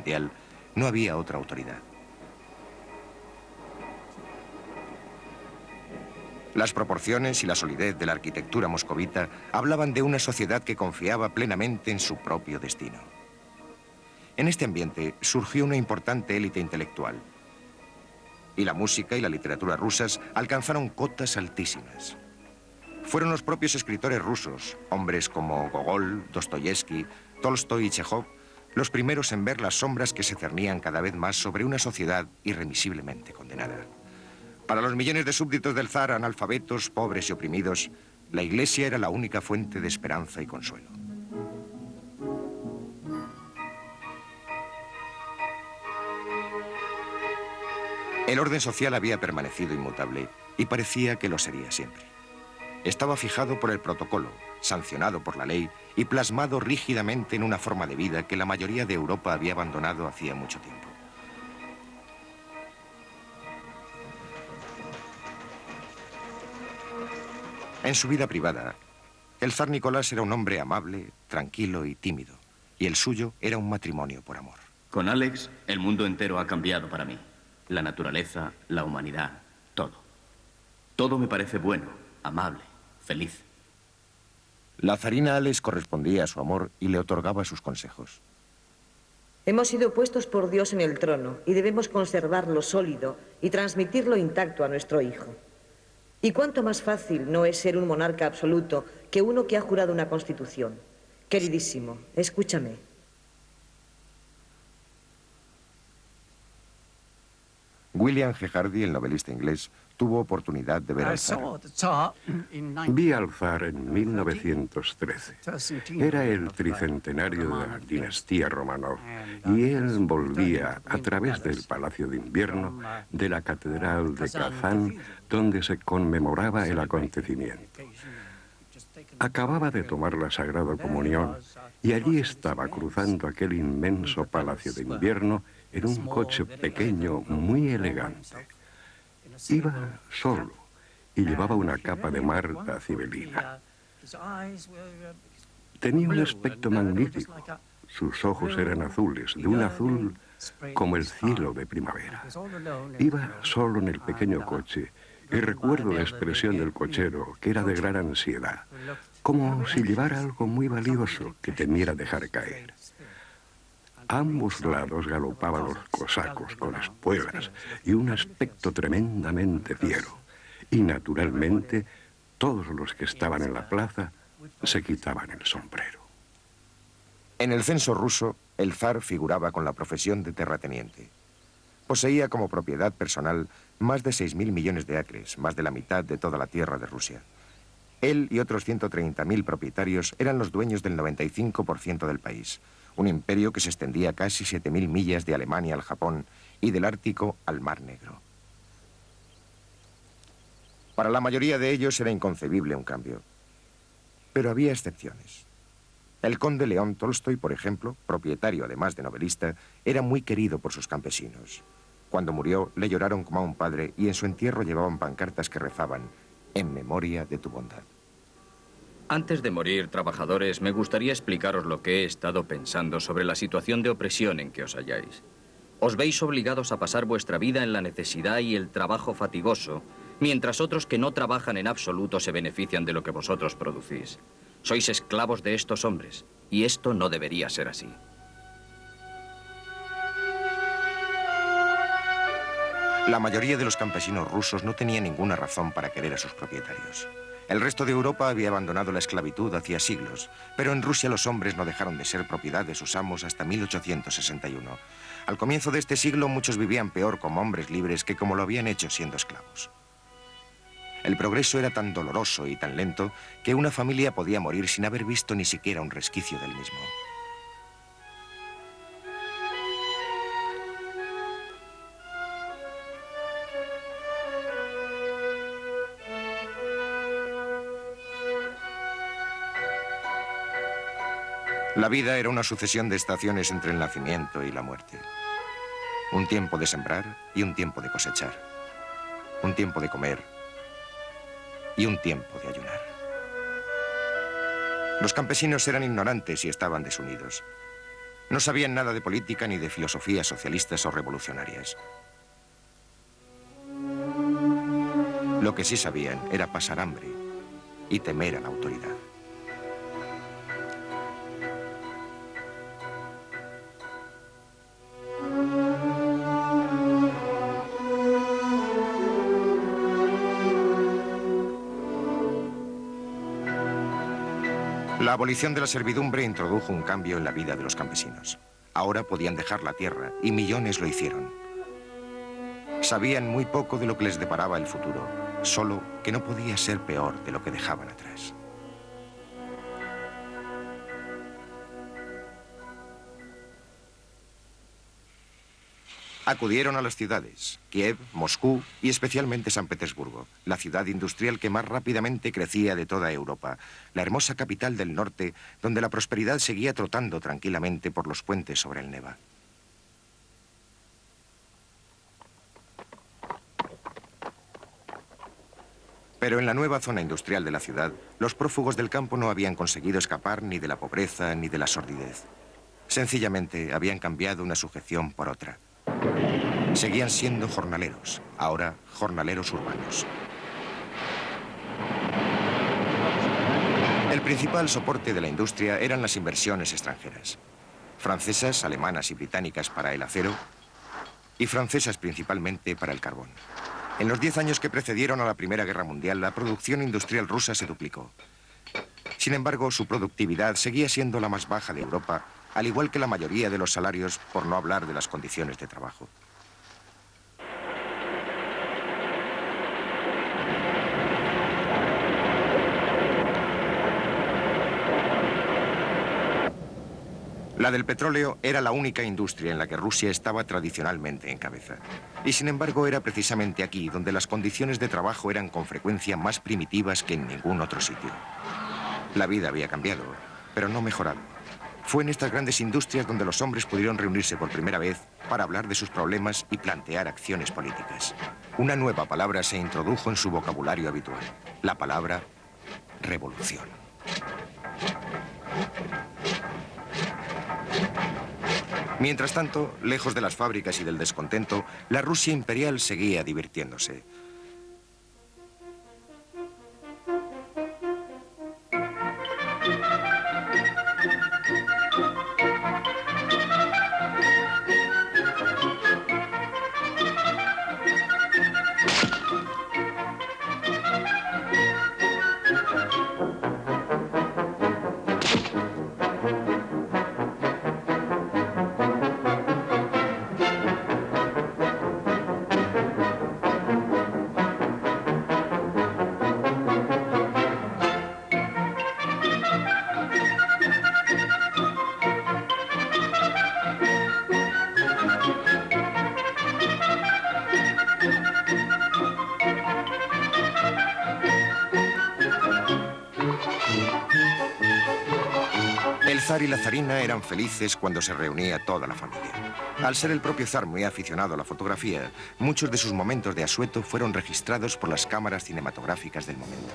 mundial, no había otra autoridad. Las proporciones y la solidez de la arquitectura moscovita hablaban de una sociedad que confiaba plenamente en su propio destino. En este ambiente surgió una importante élite intelectual, y la música y la literatura rusas alcanzaron cotas altísimas. Fueron los propios escritores rusos, hombres como Gogol, Dostoyevsky, Tolstoy y Chekhov, los primeros en ver las sombras que se cernían cada vez más sobre una sociedad irremisiblemente condenada. Para los millones de súbditos del zar, analfabetos, pobres y oprimidos, la Iglesia era la única fuente de esperanza y consuelo. El orden social había permanecido inmutable y parecía que lo sería siempre. Estaba fijado por el protocolo, sancionado por la ley y plasmado rígidamente en una forma de vida que la mayoría de Europa había abandonado hacía mucho tiempo. En su vida privada, el zar Nicolás era un hombre amable, tranquilo y tímido, y el suyo era un matrimonio por amor. Con Alex, el mundo entero ha cambiado para mí. La naturaleza, la humanidad, todo. Todo me parece bueno, amable, feliz. La zarina Alex correspondía a su amor y le otorgaba sus consejos. Hemos sido puestos por Dios en el trono y debemos conservarlo sólido y transmitirlo intacto a nuestro hijo. ¿Y cuánto más fácil no es ser un monarca absoluto que uno que ha jurado una constitución? Queridísimo, escúchame. William G. Hardy, el novelista inglés, tuvo oportunidad de ver al zar. Vi al zar en 1913. Era el tricentenario de la dinastía Romanov y él volvía a través del Palacio de Invierno de la Catedral de Kazán, donde se conmemoraba el acontecimiento. Acababa de tomar la Sagrada Comunión y allí estaba cruzando aquel inmenso Palacio de Invierno en un coche pequeño muy elegante. Iba solo y llevaba una capa de Marta cibelina. Tenía un aspecto magnífico. Sus ojos eran azules, de un azul como el cielo de primavera. Iba solo en el pequeño coche y recuerdo la expresión del cochero, que era de gran ansiedad, como si llevara algo muy valioso que temiera dejar caer. A ambos lados galopaban los cosacos con espuelas y un aspecto tremendamente fiero. Y naturalmente, todos los que estaban en la plaza se quitaban el sombrero. En el censo ruso, el zar figuraba con la profesión de terrateniente. Poseía como propiedad personal más de 6.000 millones de acres, más de la mitad de toda la tierra de Rusia. Él y otros 130.000 propietarios eran los dueños del 95% del país. Un imperio que se extendía casi 7.000 millas de Alemania al Japón y del Ártico al Mar Negro. Para la mayoría de ellos era inconcebible un cambio. Pero había excepciones. El conde León Tolstoy, por ejemplo, propietario además de novelista, era muy querido por sus campesinos. Cuando murió, le lloraron como a un padre y en su entierro llevaban pancartas que rezaban: en memoria de tu bondad. Antes de morir, trabajadores, me gustaría explicaros lo que he estado pensando sobre la situación de opresión en que os halláis. Os veis obligados a pasar vuestra vida en la necesidad y el trabajo fatigoso, mientras otros que no trabajan en absoluto se benefician de lo que vosotros producís. Sois esclavos de estos hombres, y esto no debería ser así. La mayoría de los campesinos rusos no tenía ninguna razón para querer a sus propietarios. El resto de Europa había abandonado la esclavitud hacía siglos, pero en Rusia los hombres no dejaron de ser propiedad de sus amos hasta 1861. Al comienzo de este siglo muchos vivían peor como hombres libres que como lo habían hecho siendo esclavos. El progreso era tan doloroso y tan lento que una familia podía morir sin haber visto ni siquiera un resquicio del mismo. La vida era una sucesión de estaciones entre el nacimiento y la muerte. Un tiempo de sembrar y un tiempo de cosechar. Un tiempo de comer y un tiempo de ayunar. Los campesinos eran ignorantes y estaban desunidos. No sabían nada de política ni de filosofías socialistas o revolucionarias. Lo que sí sabían era pasar hambre y temer a la autoridad. La abolición de la servidumbre introdujo un cambio en la vida de los campesinos. Ahora podían dejar la tierra, y millones lo hicieron. Sabían muy poco de lo que les deparaba el futuro, solo que no podía ser peor de lo que dejaban atrás. Acudieron a las ciudades, Kiev, Moscú y especialmente San Petersburgo, la ciudad industrial que más rápidamente crecía de toda Europa, la hermosa capital del norte, donde la prosperidad seguía trotando tranquilamente por los puentes sobre el Neva. Pero en la nueva zona industrial de la ciudad, los prófugos del campo no habían conseguido escapar ni de la pobreza ni de la sordidez. Sencillamente habían cambiado una sujeción por otra. Seguían siendo jornaleros, ahora jornaleros urbanos. El principal soporte de la industria eran las inversiones extranjeras. Francesas, alemanas y británicas para el acero y francesas principalmente para el carbón. En los 10 años que precedieron a la Primera Guerra Mundial, la producción industrial rusa se duplicó. Sin embargo, su productividad seguía siendo la más baja de Europa, al igual que la mayoría de los salarios, por no hablar de las condiciones de trabajo. La del petróleo era la única industria en la que Rusia estaba tradicionalmente en cabeza. Y sin embargo era precisamente aquí donde las condiciones de trabajo eran con frecuencia más primitivas que en ningún otro sitio. La vida había cambiado, pero no mejorado. Fue en estas grandes industrias donde los hombres pudieron reunirse por primera vez para hablar de sus problemas y plantear acciones políticas. Una nueva palabra se introdujo en su vocabulario habitual, la palabra revolución. Mientras tanto, lejos de las fábricas y del descontento, la Rusia imperial seguía divirtiéndose. El zar y la zarina eran felices cuando se reunía toda la familia. Al ser el propio zar muy aficionado a la fotografía, muchos de sus momentos de asueto fueron registrados por las cámaras cinematográficas del momento.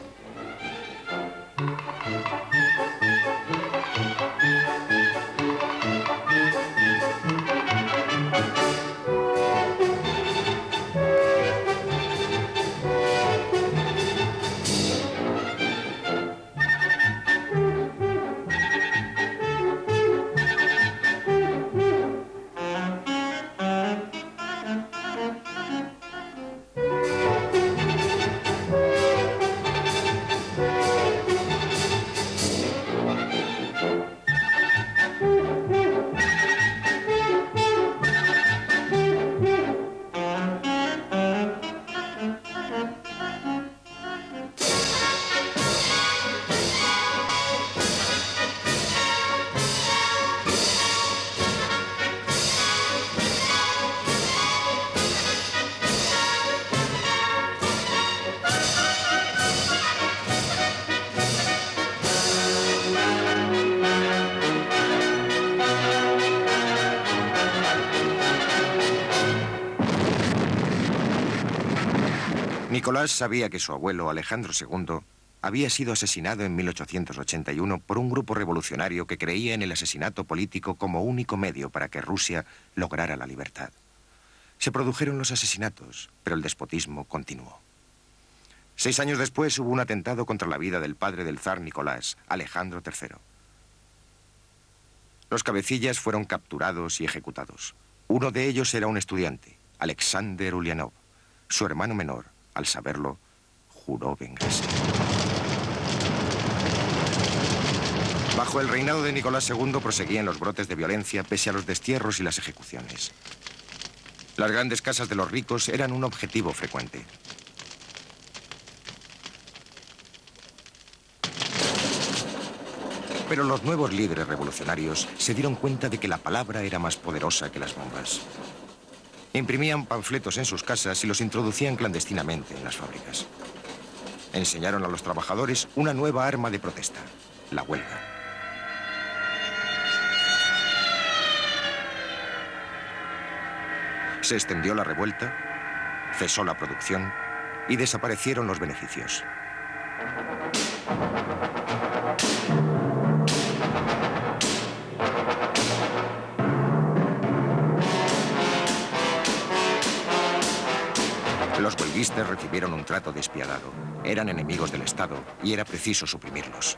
Nicolás sabía que su abuelo, Alejandro II, había sido asesinado en 1881 por un grupo revolucionario que creía en el asesinato político como único medio para que Rusia lograra la libertad. Se produjeron los asesinatos, pero el despotismo continuó. 6 años después hubo un atentado contra la vida del padre del zar Nicolás, Alejandro III. Los cabecillas fueron capturados y ejecutados. Uno de ellos era un estudiante, Alexander Ulyanov. Su hermano menor, al saberlo, juró vengarse. Bajo el reinado de Nicolás II proseguían los brotes de violencia pese a los destierros y las ejecuciones. Las grandes casas de los ricos eran un objetivo frecuente. Pero los nuevos líderes revolucionarios se dieron cuenta de que la palabra era más poderosa que las bombas. Imprimían panfletos en sus casas y los introducían clandestinamente en las fábricas. Enseñaron a los trabajadores una nueva arma de protesta, la huelga. Se extendió la revuelta, cesó la producción y desaparecieron los beneficios. Los huelguistas recibieron un trato despiadado. Eran enemigos del Estado y era preciso suprimirlos.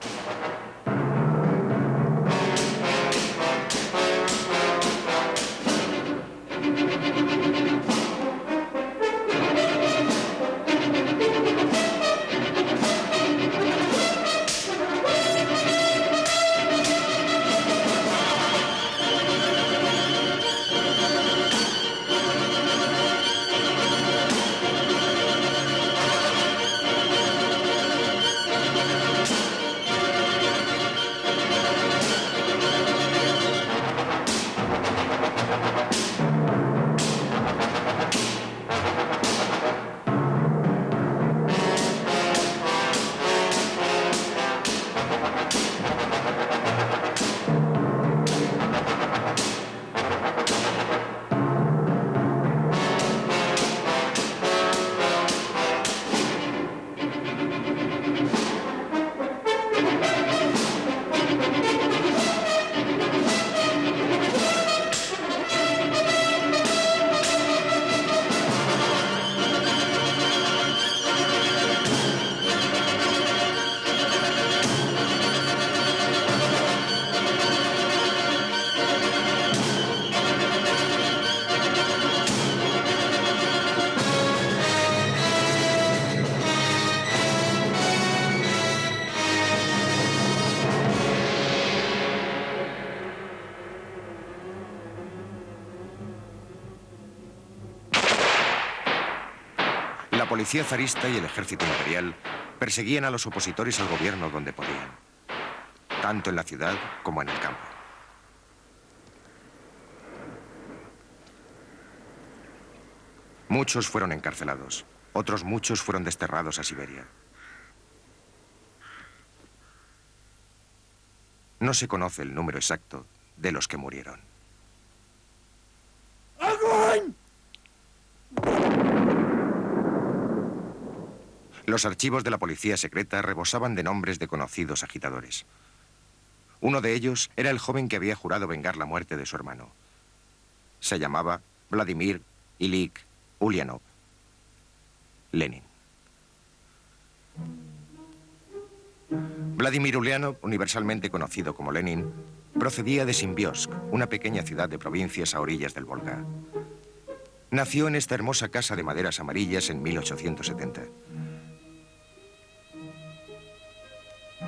La policía zarista y el ejército imperial perseguían a los opositores al gobierno donde podían, tanto en la ciudad como en el campo. Muchos fueron encarcelados, otros muchos fueron desterrados a Siberia. No se conoce el número exacto de los que murieron. Los archivos de la policía secreta rebosaban de nombres de conocidos agitadores. Uno de ellos era el joven que había jurado vengar la muerte de su hermano. Se llamaba Vladimir Ilich Ulyanov. Lenin. Vladimir Ulyanov, universalmente conocido como Lenin, procedía de Simbiosk, una pequeña ciudad de provincias a orillas del Volga. Nació en esta hermosa casa de maderas amarillas en 1870.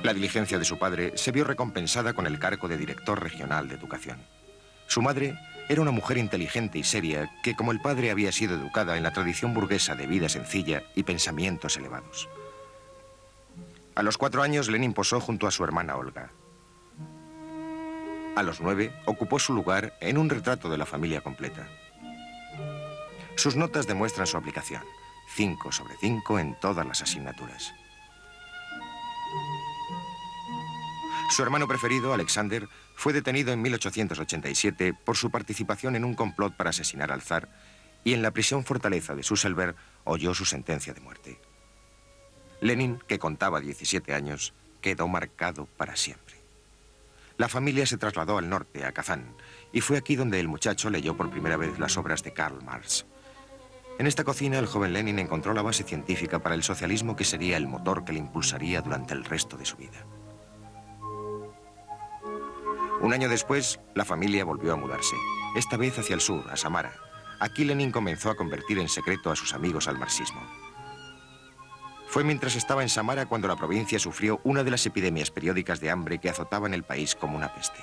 La diligencia de su padre se vio recompensada con el cargo de director regional de educación. Su madre era una mujer inteligente y seria que, como el padre, había sido educada en la tradición burguesa de vida sencilla y pensamientos elevados. A los 4 años, Lenin posó junto a su hermana Olga. A los 9, ocupó su lugar en un retrato de la familia completa. Sus notas demuestran su aplicación, 5 sobre 5 en todas las asignaturas. Su hermano preferido, Alexander, fue detenido en 1887 por su participación en un complot para asesinar al zar y en la prisión fortaleza de Susselberg oyó su sentencia de muerte. Lenin, que contaba 17 años, quedó marcado para siempre. La familia se trasladó al norte, a Kazán, y fue aquí donde el muchacho leyó por primera vez las obras de Karl Marx. En esta cocina, el joven Lenin encontró la base científica para el socialismo que sería el motor que le impulsaría durante el resto de su vida. Un año después, la familia volvió a mudarse, esta vez hacia el sur, a Samara. Aquí Lenin comenzó a convertir en secreto a sus amigos al marxismo. Fue mientras estaba en Samara cuando la provincia sufrió una de las epidemias periódicas de hambre que azotaban el país como una peste.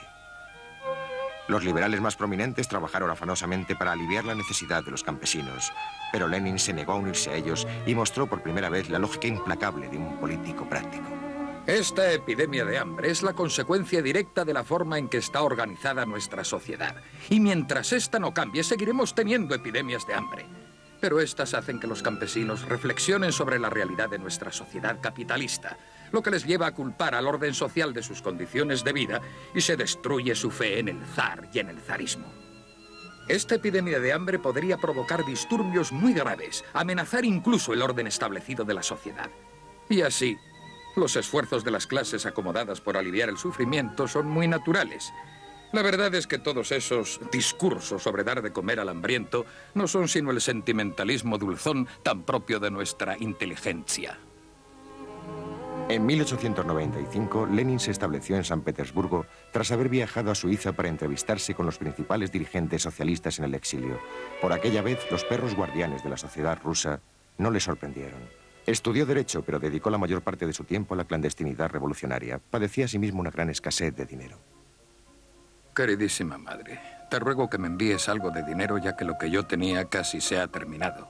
Los liberales más prominentes trabajaron afanosamente para aliviar la necesidad de los campesinos, pero Lenin se negó a unirse a ellos y mostró por primera vez la lógica implacable de un político práctico. Esta epidemia de hambre es la consecuencia directa de la forma en que está organizada nuestra sociedad. Y mientras esta no cambie, seguiremos teniendo epidemias de hambre. Pero estas hacen que los campesinos reflexionen sobre la realidad de nuestra sociedad capitalista, lo que les lleva a culpar al orden social de sus condiciones de vida y se destruye su fe en el zar y en el zarismo. Esta epidemia de hambre podría provocar disturbios muy graves, amenazar incluso el orden establecido de la sociedad. Y así, los esfuerzos de las clases acomodadas por aliviar el sufrimiento son muy naturales. La verdad es que todos esos discursos sobre dar de comer al hambriento no son sino el sentimentalismo dulzón tan propio de nuestra inteligencia. En 1895, Lenin se estableció en San Petersburgo tras haber viajado a Suiza para entrevistarse con los principales dirigentes socialistas en el exilio. Por aquella vez, los perros guardianes de la sociedad rusa no le sorprendieron. Estudió Derecho, pero dedicó la mayor parte de su tiempo a la clandestinidad revolucionaria. Padecía asimismo una gran escasez de dinero. Queridísima madre, te ruego que me envíes algo de dinero ya que lo que yo tenía casi se ha terminado.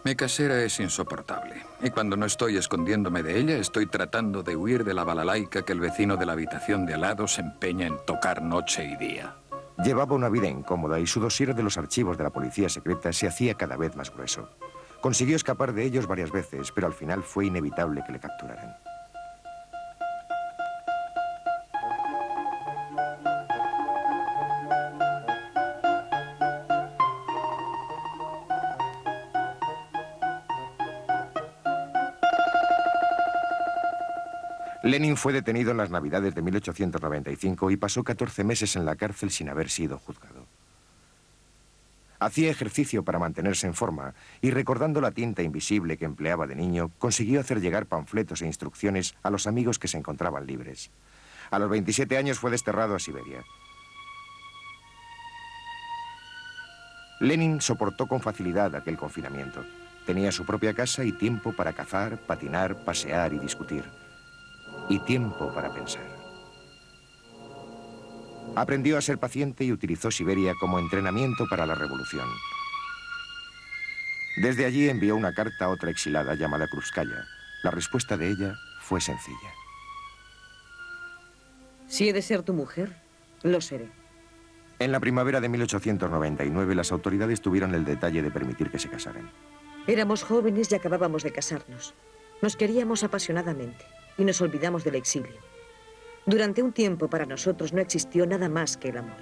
Mi casera es insoportable y cuando no estoy escondiéndome de ella estoy tratando de huir de la balalaica que el vecino de la habitación de al lado se empeña en tocar noche y día. Llevaba una vida incómoda y su dossier de los archivos de la policía secreta se hacía cada vez más grueso. Consiguió escapar de ellos varias veces, pero al final fue inevitable que le capturaran. Lenin fue detenido en las Navidades de 1895 y pasó 14 meses en la cárcel sin haber sido juzgado. Hacía ejercicio para mantenerse en forma y, recordando la tinta invisible que empleaba de niño, consiguió hacer llegar panfletos e instrucciones a los amigos que se encontraban libres. A los 27 años fue desterrado a Siberia. Lenin soportó con facilidad aquel confinamiento. Tenía su propia casa y tiempo para cazar, patinar, pasear y discutir. Y tiempo para pensar. Aprendió a ser paciente y utilizó Siberia como entrenamiento para la revolución. Desde allí envió una carta a otra exilada llamada Krupskaya. La respuesta de ella fue sencilla. Si he de ser tu mujer, lo seré. En la primavera de 1899, las autoridades tuvieron el detalle de permitir que se casaran. Éramos jóvenes y acabábamos de casarnos. Nos queríamos apasionadamente y nos olvidamos del exilio. Durante un tiempo para nosotros no existió nada más que el amor.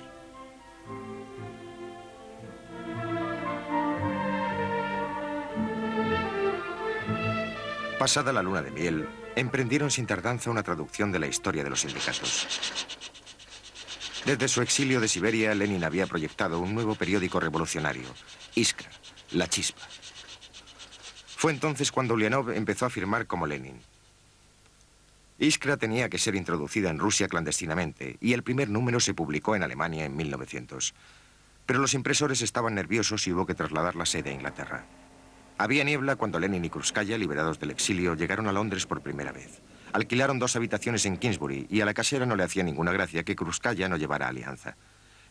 Pasada la luna de miel, emprendieron sin tardanza una traducción de la historia de los sindicatos. Desde su exilio de Siberia, Lenin había proyectado un nuevo periódico revolucionario, Iskra, La Chispa. Fue entonces cuando Ulyanov empezó a firmar como Lenin. Iskra tenía que ser introducida en Rusia clandestinamente y el primer número se publicó en Alemania en 1900. Pero los impresores estaban nerviosos y hubo que trasladar la sede a Inglaterra. Había niebla cuando Lenin y Krupskaya, liberados del exilio, llegaron a Londres por primera vez. Alquilaron 2 habitaciones en Kingsbury y a la casera no le hacía ninguna gracia que Krupskaya no llevara alianza.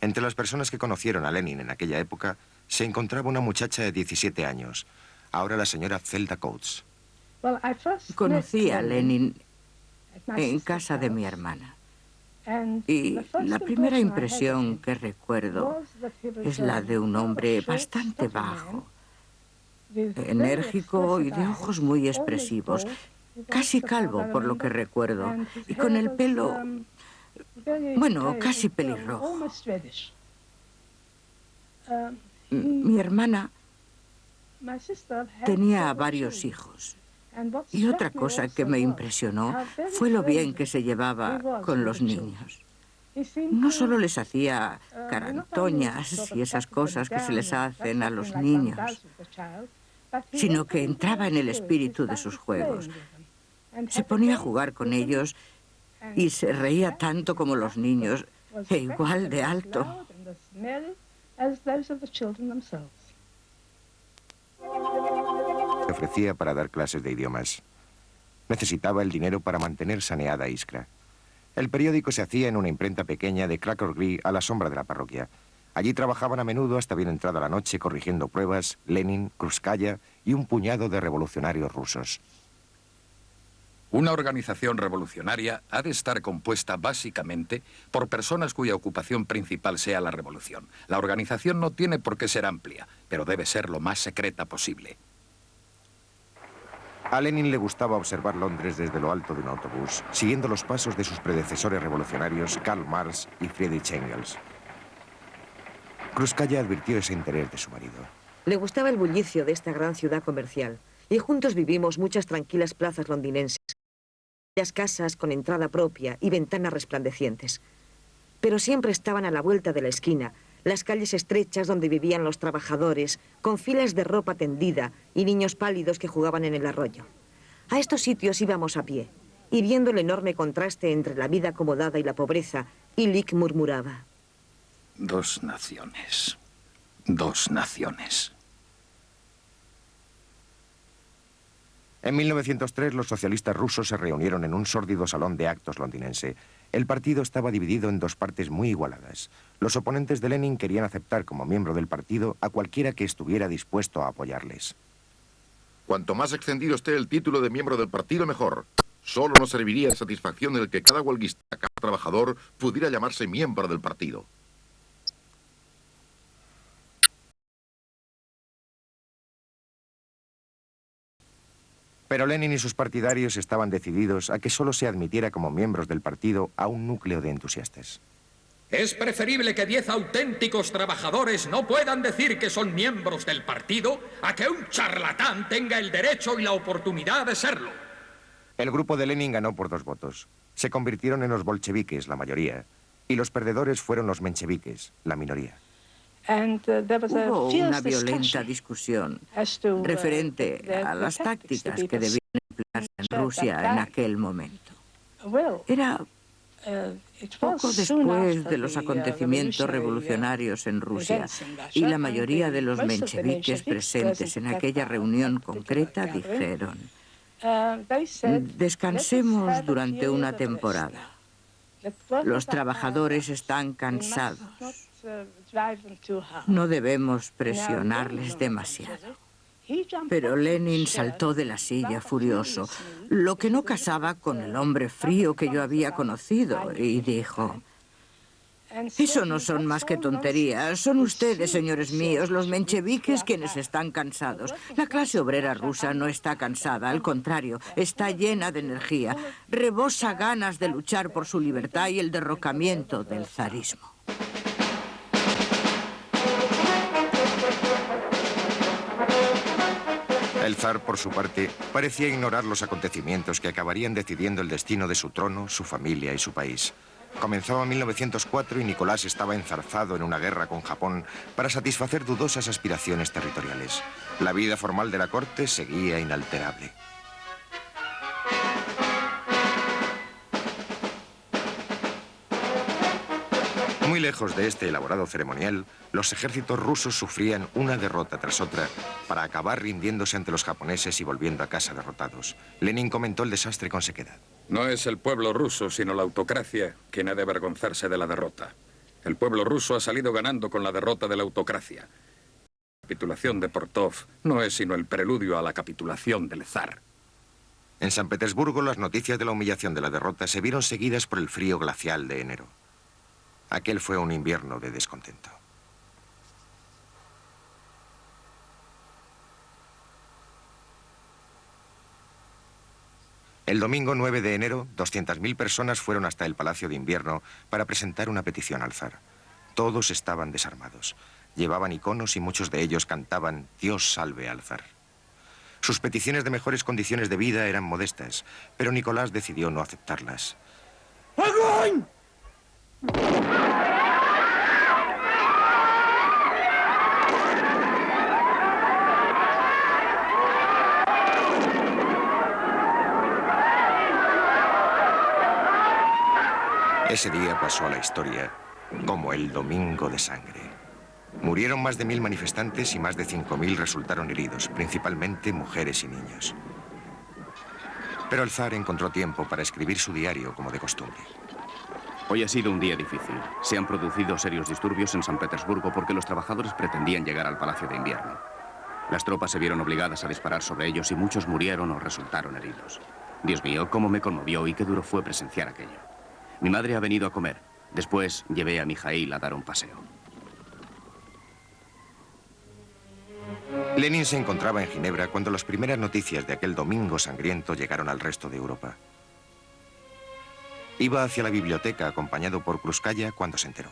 Entre las personas que conocieron a Lenin en aquella época se encontraba una muchacha de 17 años, ahora la señora Zelda Coates. Conocí a Lenin en casa de mi hermana. Y la primera impresión que recuerdo es la de un hombre bastante bajo, enérgico y de ojos muy expresivos, casi calvo por lo que recuerdo, y con el pelo, bueno, casi pelirrojo. Mi hermana tenía varios hijos Y otra cosa que me impresionó fue lo bien que se llevaba con los niños. No solo les hacía carantoñas y esas cosas que se les hacen a los niños, sino que entraba en el espíritu de sus juegos. Se ponía a jugar con ellos y se reía tanto como los niños, e igual de alto. Se ofrecía para dar clases de idiomas. Necesitaba el dinero para mantener saneada Iskra. El periódico se hacía en una imprenta pequeña de Krakow Gris a la sombra de la parroquia. Allí trabajaban a menudo hasta bien entrada la noche corrigiendo pruebas Lenin, Krúpskaya y un puñado de revolucionarios rusos. Una organización revolucionaria ha de estar compuesta básicamente por personas cuya ocupación principal sea la revolución. La organización no tiene por qué ser amplia, pero debe ser lo más secreta posible. A Lenin le gustaba observar Londres desde lo alto de un autobús, siguiendo los pasos de sus predecesores revolucionarios Karl Marx y Friedrich Engels. Krúpskaya advirtió ese interés de su marido. Le gustaba el bullicio de esta gran ciudad comercial, y juntos vivimos muchas tranquilas plazas londinenses, las casas con entrada propia y ventanas resplandecientes. Pero siempre estaban a la vuelta de la esquina, las calles estrechas donde vivían los trabajadores, con filas de ropa tendida y niños pálidos que jugaban en el arroyo. A estos sitios íbamos a pie, y viendo el enorme contraste entre la vida acomodada y la pobreza, Illich murmuraba: Dos naciones. Dos naciones. En 1903 los socialistas rusos se reunieron en un sórdido salón de actos londinense. El partido estaba dividido en dos partes muy igualadas. Los oponentes de Lenin querían aceptar como miembro del partido a cualquiera que estuviera dispuesto a apoyarles. Cuanto más extendido esté el título de miembro del partido, mejor. Solo nos serviría de satisfacción el que cada huelguista, cada trabajador, pudiera llamarse miembro del partido. Pero Lenin y sus partidarios estaban decididos a que solo se admitiera como miembros del partido a un núcleo de entusiastas. Es preferible que 10 auténticos trabajadores no puedan decir que son miembros del partido a que un charlatán tenga el derecho y la oportunidad de serlo. El grupo de Lenin ganó por 2 votos. Se convirtieron en los bolcheviques, la mayoría, y los perdedores fueron los mencheviques, la minoría. Hubo una violenta discusión referente a las tácticas que debían emplearse en Rusia en aquel momento. Era poco después de los acontecimientos revolucionarios en Rusia, y la mayoría de los mencheviques presentes en aquella reunión concreta dijeron: descansemos durante una temporada. Los trabajadores están cansados. No debemos presionarles demasiado. Pero Lenin saltó de la silla furioso, lo que no casaba con el hombre frío que yo había conocido, y dijo: eso no son más que tonterías. Son ustedes, señores míos, los mencheviques, quienes están cansados. La clase obrera rusa no está cansada, al contrario, está llena de energía. Rebosa ganas de luchar por su libertad y el derrocamiento del zarismo. El zar, por su parte, parecía ignorar los acontecimientos que acabarían decidiendo el destino de su trono, su familia y su país. Comenzaba 1904 y Nicolás estaba enzarzado en una guerra con Japón para satisfacer dudosas aspiraciones territoriales. La vida formal de la corte seguía inalterable. Muy lejos de este elaborado ceremonial, los ejércitos rusos sufrían una derrota tras otra para acabar rindiéndose ante los japoneses y volviendo a casa derrotados. Lenin comentó el desastre con sequedad. No es el pueblo ruso, sino la autocracia, quien ha de avergonzarse de la derrota. El pueblo ruso ha salido ganando con la derrota de la autocracia. La capitulación de Portov no es sino el preludio a la capitulación del zar. En San Petersburgo, las noticias de la humillación de la derrota se vieron seguidas por el frío glacial de enero. Aquel fue un invierno de descontento. El domingo 9 de enero, 200.000 personas fueron hasta el Palacio de Invierno para presentar una petición al zar. Todos estaban desarmados. Llevaban iconos y muchos de ellos cantaban «Dios salve al zar». Sus peticiones de mejores condiciones de vida eran modestas, pero Nicolás decidió no aceptarlas. ¡Agón! Ese día pasó a la historia como el Domingo de Sangre. Murieron más de 1000 manifestantes y más de 5000 resultaron heridos, principalmente mujeres y niños. Pero el zar encontró tiempo para escribir su diario como de costumbre. Hoy ha sido un día difícil. Se han producido serios disturbios en San Petersburgo porque los trabajadores pretendían llegar al Palacio de Invierno. Las tropas se vieron obligadas a disparar sobre ellos y muchos murieron o resultaron heridos. Dios mío, cómo me conmovió y qué duro fue presenciar aquello. Mi madre ha venido a comer. Después llevé a Mijaíl a dar un paseo. Lenin se encontraba en Ginebra cuando las primeras noticias de aquel domingo sangriento llegaron al resto de Europa. Iba hacia la biblioteca acompañado por Krúpskaya cuando se enteró.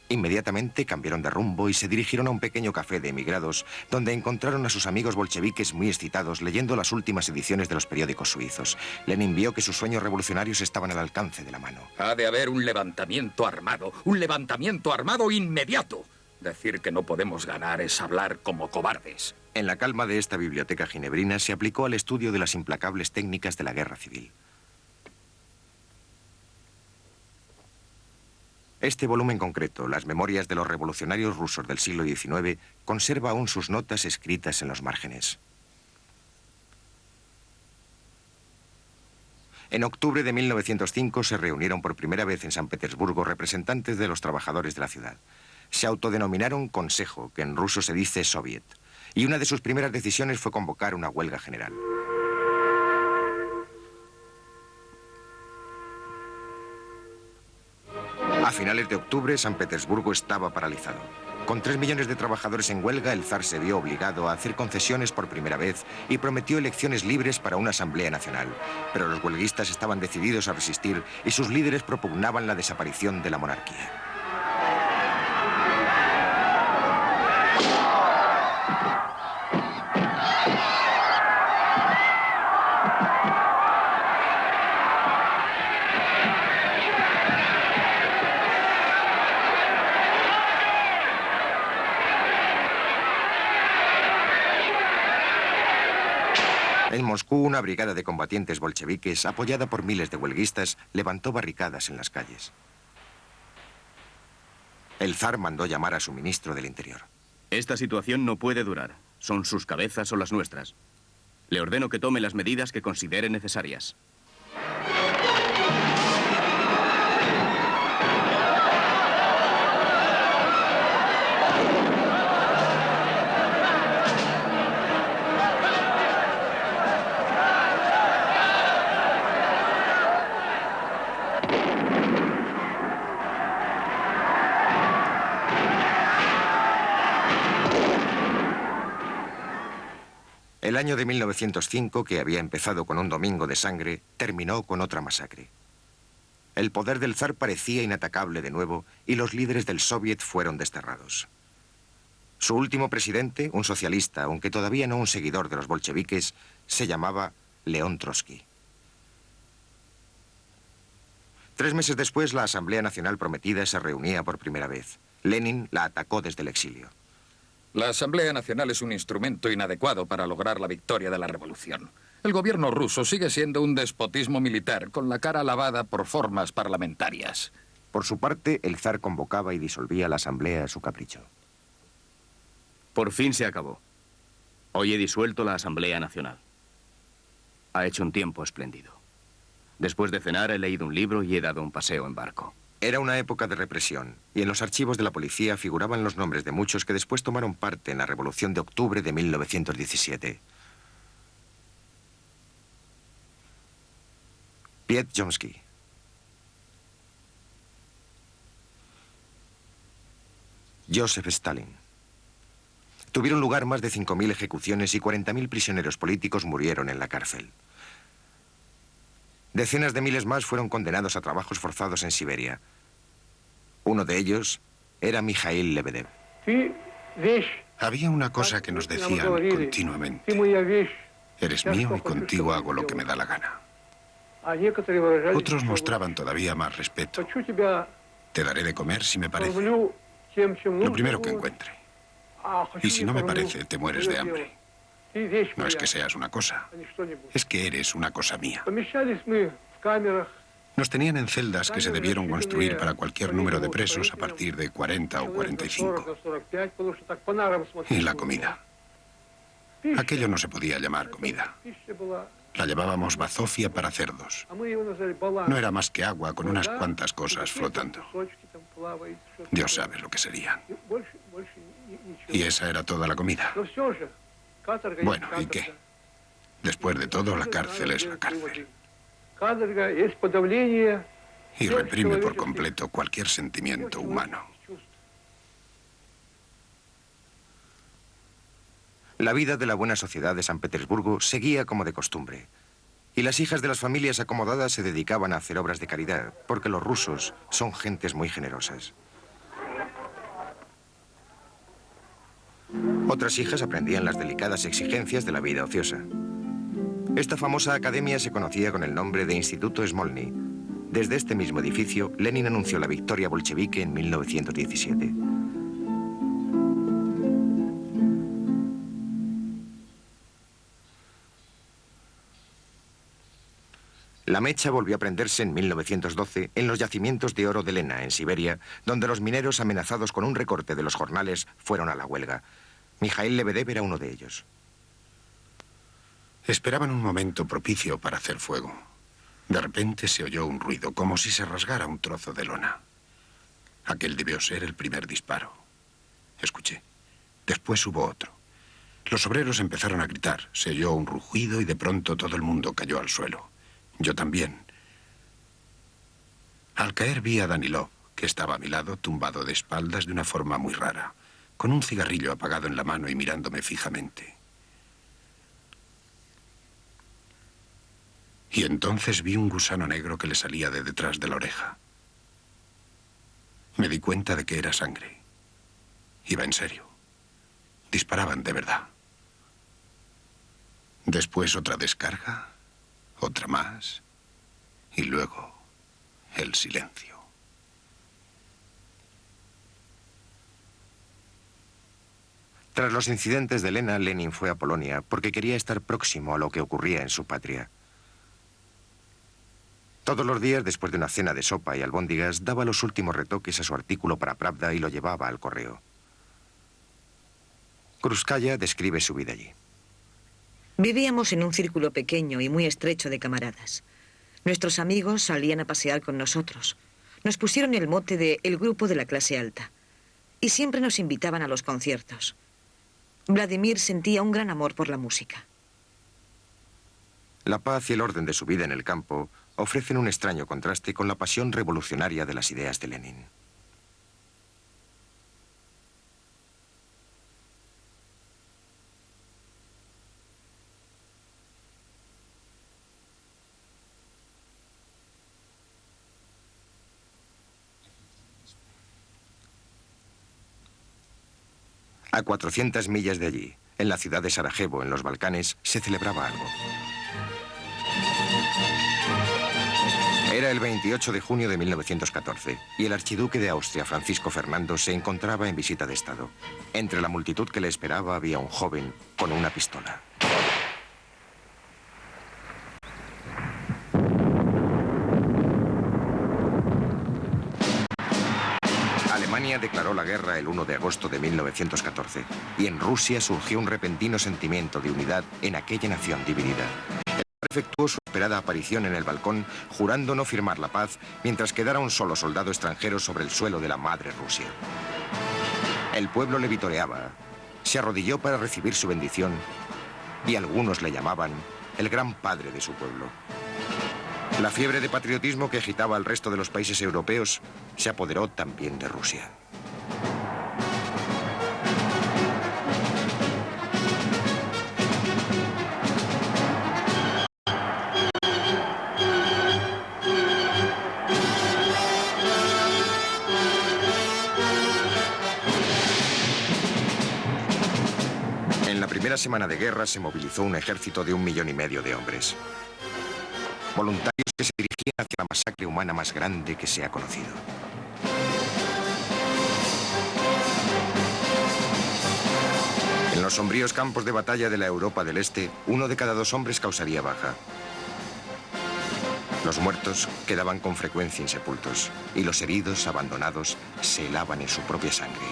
Inmediatamente cambiaron de rumbo y se dirigieron a un pequeño café de emigrados donde encontraron a sus amigos bolcheviques muy excitados leyendo las últimas ediciones de los periódicos suizos. Lenin vio que sus sueños revolucionarios estaban al alcance de la mano. Ha de haber un levantamiento armado inmediato. Decir que no podemos ganar es hablar como cobardes. En la calma de esta biblioteca ginebrina se aplicó al estudio de las implacables técnicas de la guerra civil. Este volumen concreto, Las memorias de los revolucionarios rusos del siglo XIX, conserva aún sus notas escritas en los márgenes. En octubre de 1905 se reunieron por primera vez en San Petersburgo representantes de los trabajadores de la ciudad. Se autodenominaron Consejo, que en ruso se dice Soviet, y una de sus primeras decisiones fue convocar una huelga general. A finales de octubre, San Petersburgo estaba paralizado. Con 3 millones de trabajadores en huelga, el zar se vio obligado a hacer concesiones por primera vez y prometió elecciones libres para una asamblea nacional. Pero los huelguistas estaban decididos a resistir y sus líderes propugnaban la desaparición de la monarquía. En Moscú, una brigada de combatientes bolcheviques, apoyada por miles de huelguistas, levantó barricadas en las calles. El zar mandó llamar a su ministro del Interior. Esta situación no puede durar. Son sus cabezas o las nuestras. Le ordeno que tome las medidas que considere necesarias. El año de 1905, que había empezado con un domingo de sangre, terminó con otra masacre. El poder del zar parecía inatacable de nuevo y los líderes del Soviet fueron desterrados. Su último presidente, un socialista, aunque todavía no un seguidor de los bolcheviques, se llamaba León Trotsky. 3 meses después, la Asamblea Nacional Prometida se reunía por primera vez. Lenin la atacó desde el exilio. La Asamblea Nacional es un instrumento inadecuado para lograr la victoria de la revolución. El gobierno ruso sigue siendo un despotismo militar con la cara lavada por formas parlamentarias. Por su parte, el zar convocaba y disolvía la asamblea a su capricho. Por fin se acabó. Hoy he disuelto la Asamblea Nacional. Ha hecho un tiempo espléndido. Después de cenar he leído un libro y he dado un paseo en barco. Era una época de represión, y en los archivos de la policía figuraban los nombres de muchos que después tomaron parte en la Revolución de Octubre de 1917. Piet Chomsky, Joseph Stalin. Tuvieron lugar más de 5.000 ejecuciones y 40.000 prisioneros políticos murieron en la cárcel. Decenas de miles más fueron condenados a trabajos forzados en Siberia. Uno de ellos era Mijaíl Lebedev. Había una cosa que nos decían continuamente. Eres mío y contigo hago lo que me da la gana. Otros mostraban todavía más respeto. Te daré de comer si me parece. Lo primero que encuentre. Y si no me parece, te mueres de hambre. No es que seas una cosa, es que eres una cosa mía. Nos tenían en celdas que se debieron construir para cualquier número de presos a partir de 40 o 45. Y la comida. Aquello no se podía llamar comida. La llamábamos bazofia para cerdos. No era más que agua con unas cuantas cosas flotando. Dios sabe lo que serían. Y esa era toda la comida. Bueno, ¿y qué? Después de todo, la cárcel es la cárcel. Y reprime por completo cualquier sentimiento humano. La vida de la buena sociedad de San Petersburgo seguía como de costumbre. Y las hijas de las familias acomodadas se dedicaban a hacer obras de caridad, porque los rusos son gentes muy generosas. Otras hijas aprendían las delicadas exigencias de la vida ociosa. Esta famosa academia se conocía con el nombre de Instituto Smolny. Desde este mismo edificio, Lenin anunció la victoria bolchevique en 1917. La mecha volvió a prenderse en 1912 en los yacimientos de oro de Lena, en Siberia, donde los mineros amenazados con un recorte de los jornales fueron a la huelga. Mikhail Lebedev era uno de ellos. Esperaban un momento propicio para hacer fuego. De repente se oyó un ruido, como si se rasgara un trozo de lona. Aquel debió ser el primer disparo. Escuché. Después hubo otro. Los obreros empezaron a gritar. Se oyó un rugido y de pronto todo el mundo cayó al suelo. Yo también. Al caer vi a Danilov, que estaba a mi lado, tumbado de espaldas de una forma muy rara, con un cigarrillo apagado en la mano y mirándome fijamente. Y entonces vi un gusano negro que le salía de detrás de la oreja. Me di cuenta de que era sangre. Iba en serio. Disparaban de verdad. Después otra descarga. Otra más, y luego el silencio. Tras los incidentes de Lena, Lenin fue a Polonia porque quería estar próximo a lo que ocurría en su patria. Todos los días, después de una cena de sopa y albóndigas, daba los últimos retoques a su artículo para Pravda y lo llevaba al correo. Krúpskaya describe su vida allí. Vivíamos en un círculo pequeño y muy estrecho de camaradas. Nuestros amigos salían a pasear con nosotros. Nos pusieron el mote de el grupo de la clase alta. Y siempre nos invitaban a los conciertos. Vladimir sentía un gran amor por la música. La paz y el orden de su vida en el campo ofrecen un extraño contraste con la pasión revolucionaria de las ideas de Lenin. A 400 millas de allí, en la ciudad de Sarajevo, en los Balcanes, se celebraba algo. Era el 28 de junio de 1914 y el archiduque de Austria, Francisco Fernando, se encontraba en visita de Estado. Entre la multitud que le esperaba había un joven con una pistola. Alemania declaró la guerra el 1 de agosto de 1914 y en Rusia surgió un repentino sentimiento de unidad en aquella nación dividida. El efectuó su esperada aparición en el balcón, jurando no firmar la paz mientras quedara un solo soldado extranjero sobre el suelo de la madre Rusia. El pueblo le vitoreaba, se arrodilló para recibir su bendición y algunos le llamaban el gran padre de su pueblo. La fiebre de patriotismo que agitaba al resto de los países europeos se apoderó también de Rusia. En la primera semana de guerra se movilizó un ejército de 1,5 millones de hombres. Voluntarios que se dirigían hacia la masacre humana más grande que se ha conocido. En los sombríos campos de batalla de la Europa del Este, 1 de cada 2 hombres causaría baja. Los muertos quedaban con frecuencia insepultos y los heridos, abandonados, se helaban en su propia sangre.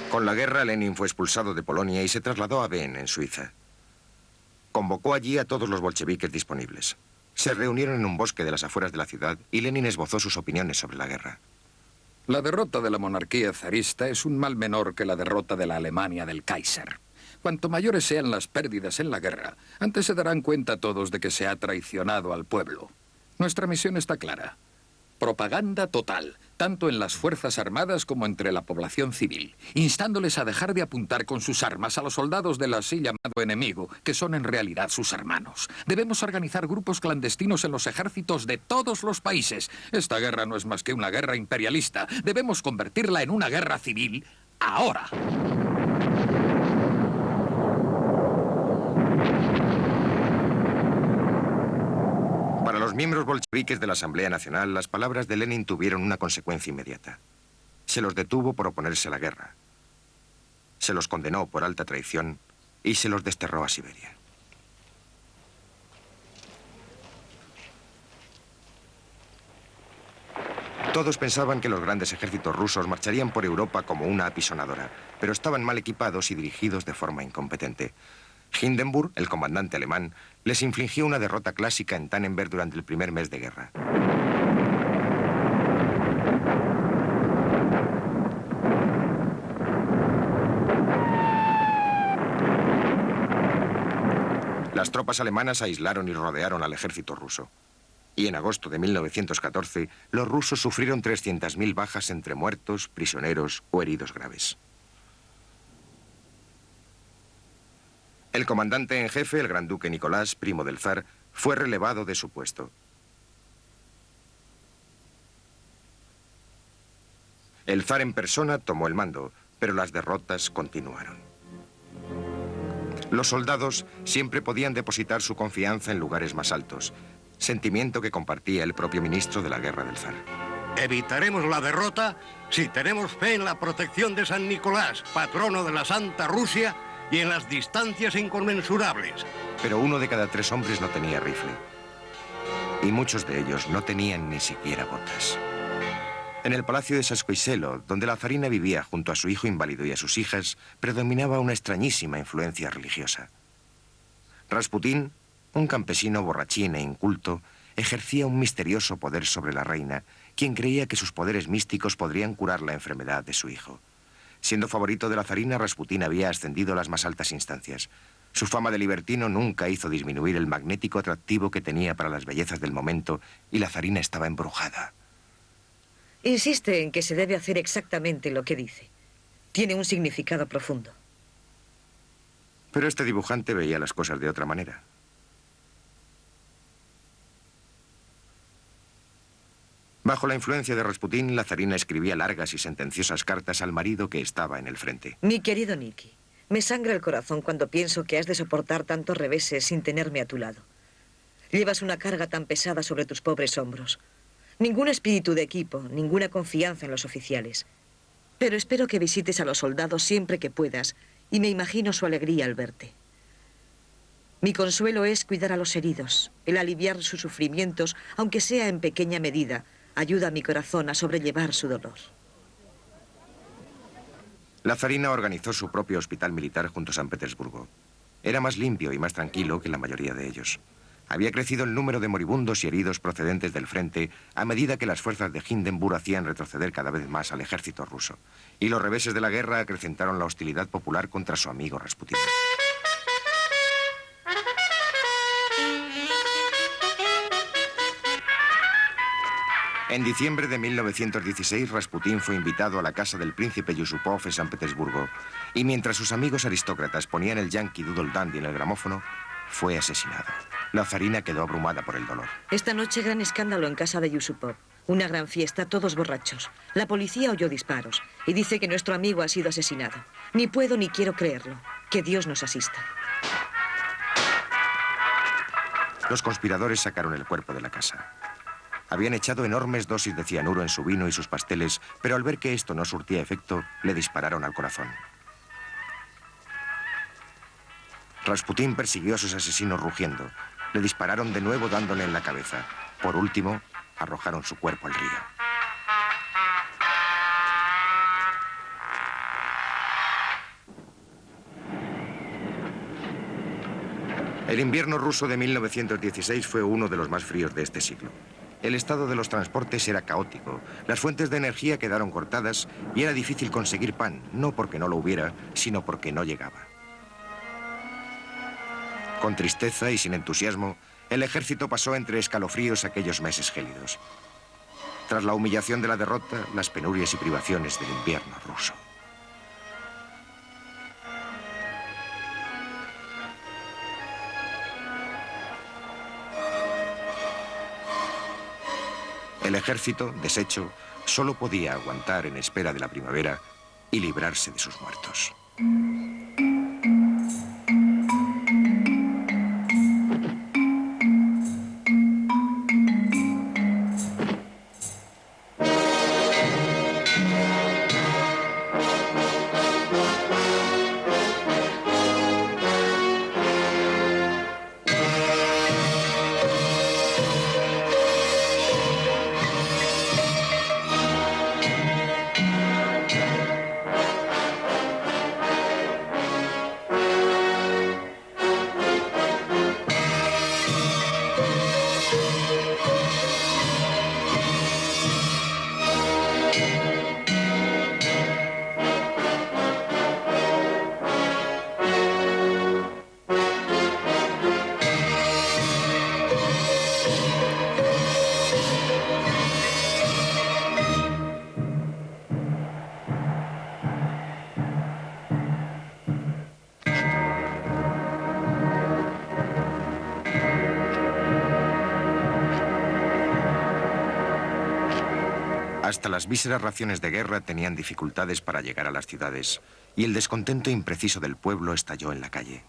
Con la guerra, Lenin fue expulsado de Polonia y se trasladó a Wien, en Suiza. Convocó allí a todos los bolcheviques disponibles. Se reunieron en un bosque de las afueras de la ciudad y Lenin esbozó sus opiniones sobre la guerra. La derrota de la monarquía zarista es un mal menor que la derrota de la Alemania del Kaiser. Cuanto mayores sean las pérdidas en la guerra, antes se darán cuenta todos de que se ha traicionado al pueblo. Nuestra misión está clara. Propaganda total, tanto en las Fuerzas Armadas como entre la población civil, instándoles a dejar de apuntar con sus armas a los soldados del así llamado enemigo, que son en realidad sus hermanos. Debemos organizar grupos clandestinos en los ejércitos de todos los países. Esta guerra no es más que una guerra imperialista. Debemos convertirla en una guerra civil ahora. Para los miembros bolcheviques de la Asamblea Nacional, las palabras de Lenin tuvieron una consecuencia inmediata. Se los detuvo por oponerse a la guerra. Se los condenó por alta traición y se los desterró a Siberia. Todos pensaban que los grandes ejércitos rusos marcharían por Europa como una apisonadora, pero estaban mal equipados y dirigidos de forma incompetente. Hindenburg, el comandante alemán, les infligió una derrota clásica en Tannenberg durante el primer mes de guerra. Las tropas alemanas aislaron y rodearon al ejército ruso. Y en agosto de 1914, los rusos sufrieron 300.000 bajas entre muertos, prisioneros o heridos graves. El comandante en jefe, el gran duque Nicolás, primo del zar, fue relevado de su puesto. El zar en persona tomó el mando, pero las derrotas continuaron. Los soldados siempre podían depositar su confianza en lugares más altos, sentimiento que compartía el propio ministro de la guerra del zar. Evitaremos la derrota si tenemos fe en la protección de San Nicolás, patrono de la Santa Rusia, y en las distancias inconmensurables. Pero 1 de cada 3 hombres no tenía rifle. Y muchos de ellos no tenían ni siquiera botas. En el palacio de Sascoiselo, donde la zarina vivía junto a su hijo inválido y a sus hijas, predominaba una extrañísima influencia religiosa. Rasputín, un campesino borrachín e inculto, ejercía un misterioso poder sobre la reina, quien creía que sus poderes místicos podrían curar la enfermedad de su hijo. Siendo favorito de la zarina, Rasputín había ascendido a las más altas instancias. Su fama de libertino nunca hizo disminuir el magnético atractivo que tenía para las bellezas del momento, y la zarina estaba embrujada. Insiste en que se debe hacer exactamente lo que dice. Tiene un significado profundo. Pero este dibujante veía las cosas de otra manera. Bajo la influencia de Rasputín, la zarina escribía largas y sentenciosas cartas al marido que estaba en el frente. Mi querido Nicky, me sangra el corazón cuando pienso que has de soportar tantos reveses sin tenerme a tu lado. Llevas una carga tan pesada sobre tus pobres hombros. Ningún espíritu de equipo, ninguna confianza en los oficiales. Pero espero que visites a los soldados siempre que puedas y me imagino su alegría al verte. Mi consuelo es cuidar a los heridos, el aliviar sus sufrimientos, aunque sea en pequeña medida, ayuda a mi corazón a sobrellevar su dolor. La zarina organizó su propio hospital militar junto a San Petersburgo. Era más limpio y más tranquilo que la mayoría de ellos. Había crecido el número de moribundos y heridos procedentes del frente a medida que las fuerzas de Hindenburg hacían retroceder cada vez más al ejército ruso. Y los reveses de la guerra acrecentaron la hostilidad popular contra su amigo Rasputín. En diciembre de 1916, Rasputín fue invitado a la casa del príncipe Yusupov en San Petersburgo, y mientras sus amigos aristócratas ponían el Yankee Doodle Dandy en el gramófono, fue asesinado. La zarina quedó abrumada por el dolor. Esta noche gran escándalo en casa de Yusupov. Una gran fiesta, todos borrachos. La policía oyó disparos y dice que nuestro amigo ha sido asesinado. Ni puedo ni quiero creerlo. Que Dios nos asista. Los conspiradores sacaron el cuerpo de la casa. Habían echado enormes dosis de cianuro en su vino y sus pasteles, pero al ver que esto no surtía efecto, le dispararon al corazón. Rasputín persiguió a sus asesinos rugiendo. Le dispararon de nuevo dándole en la cabeza. Por último, arrojaron su cuerpo al río. El invierno ruso de 1916 fue uno de los más fríos de este siglo. El estado de los transportes era caótico, las fuentes de energía quedaron cortadas y era difícil conseguir pan, no porque no lo hubiera, sino porque no llegaba. Con tristeza y sin entusiasmo, el ejército pasó entre escalofríos aquellos meses gélidos. Tras la humillación de la derrota, las penurias y privaciones del invierno ruso. El ejército, deshecho, solo podía aguantar en espera de la primavera y librarse de sus muertos. Hasta las míseras raciones de guerra tenían dificultades para llegar a las ciudades y el descontento impreciso del pueblo estalló en la calle.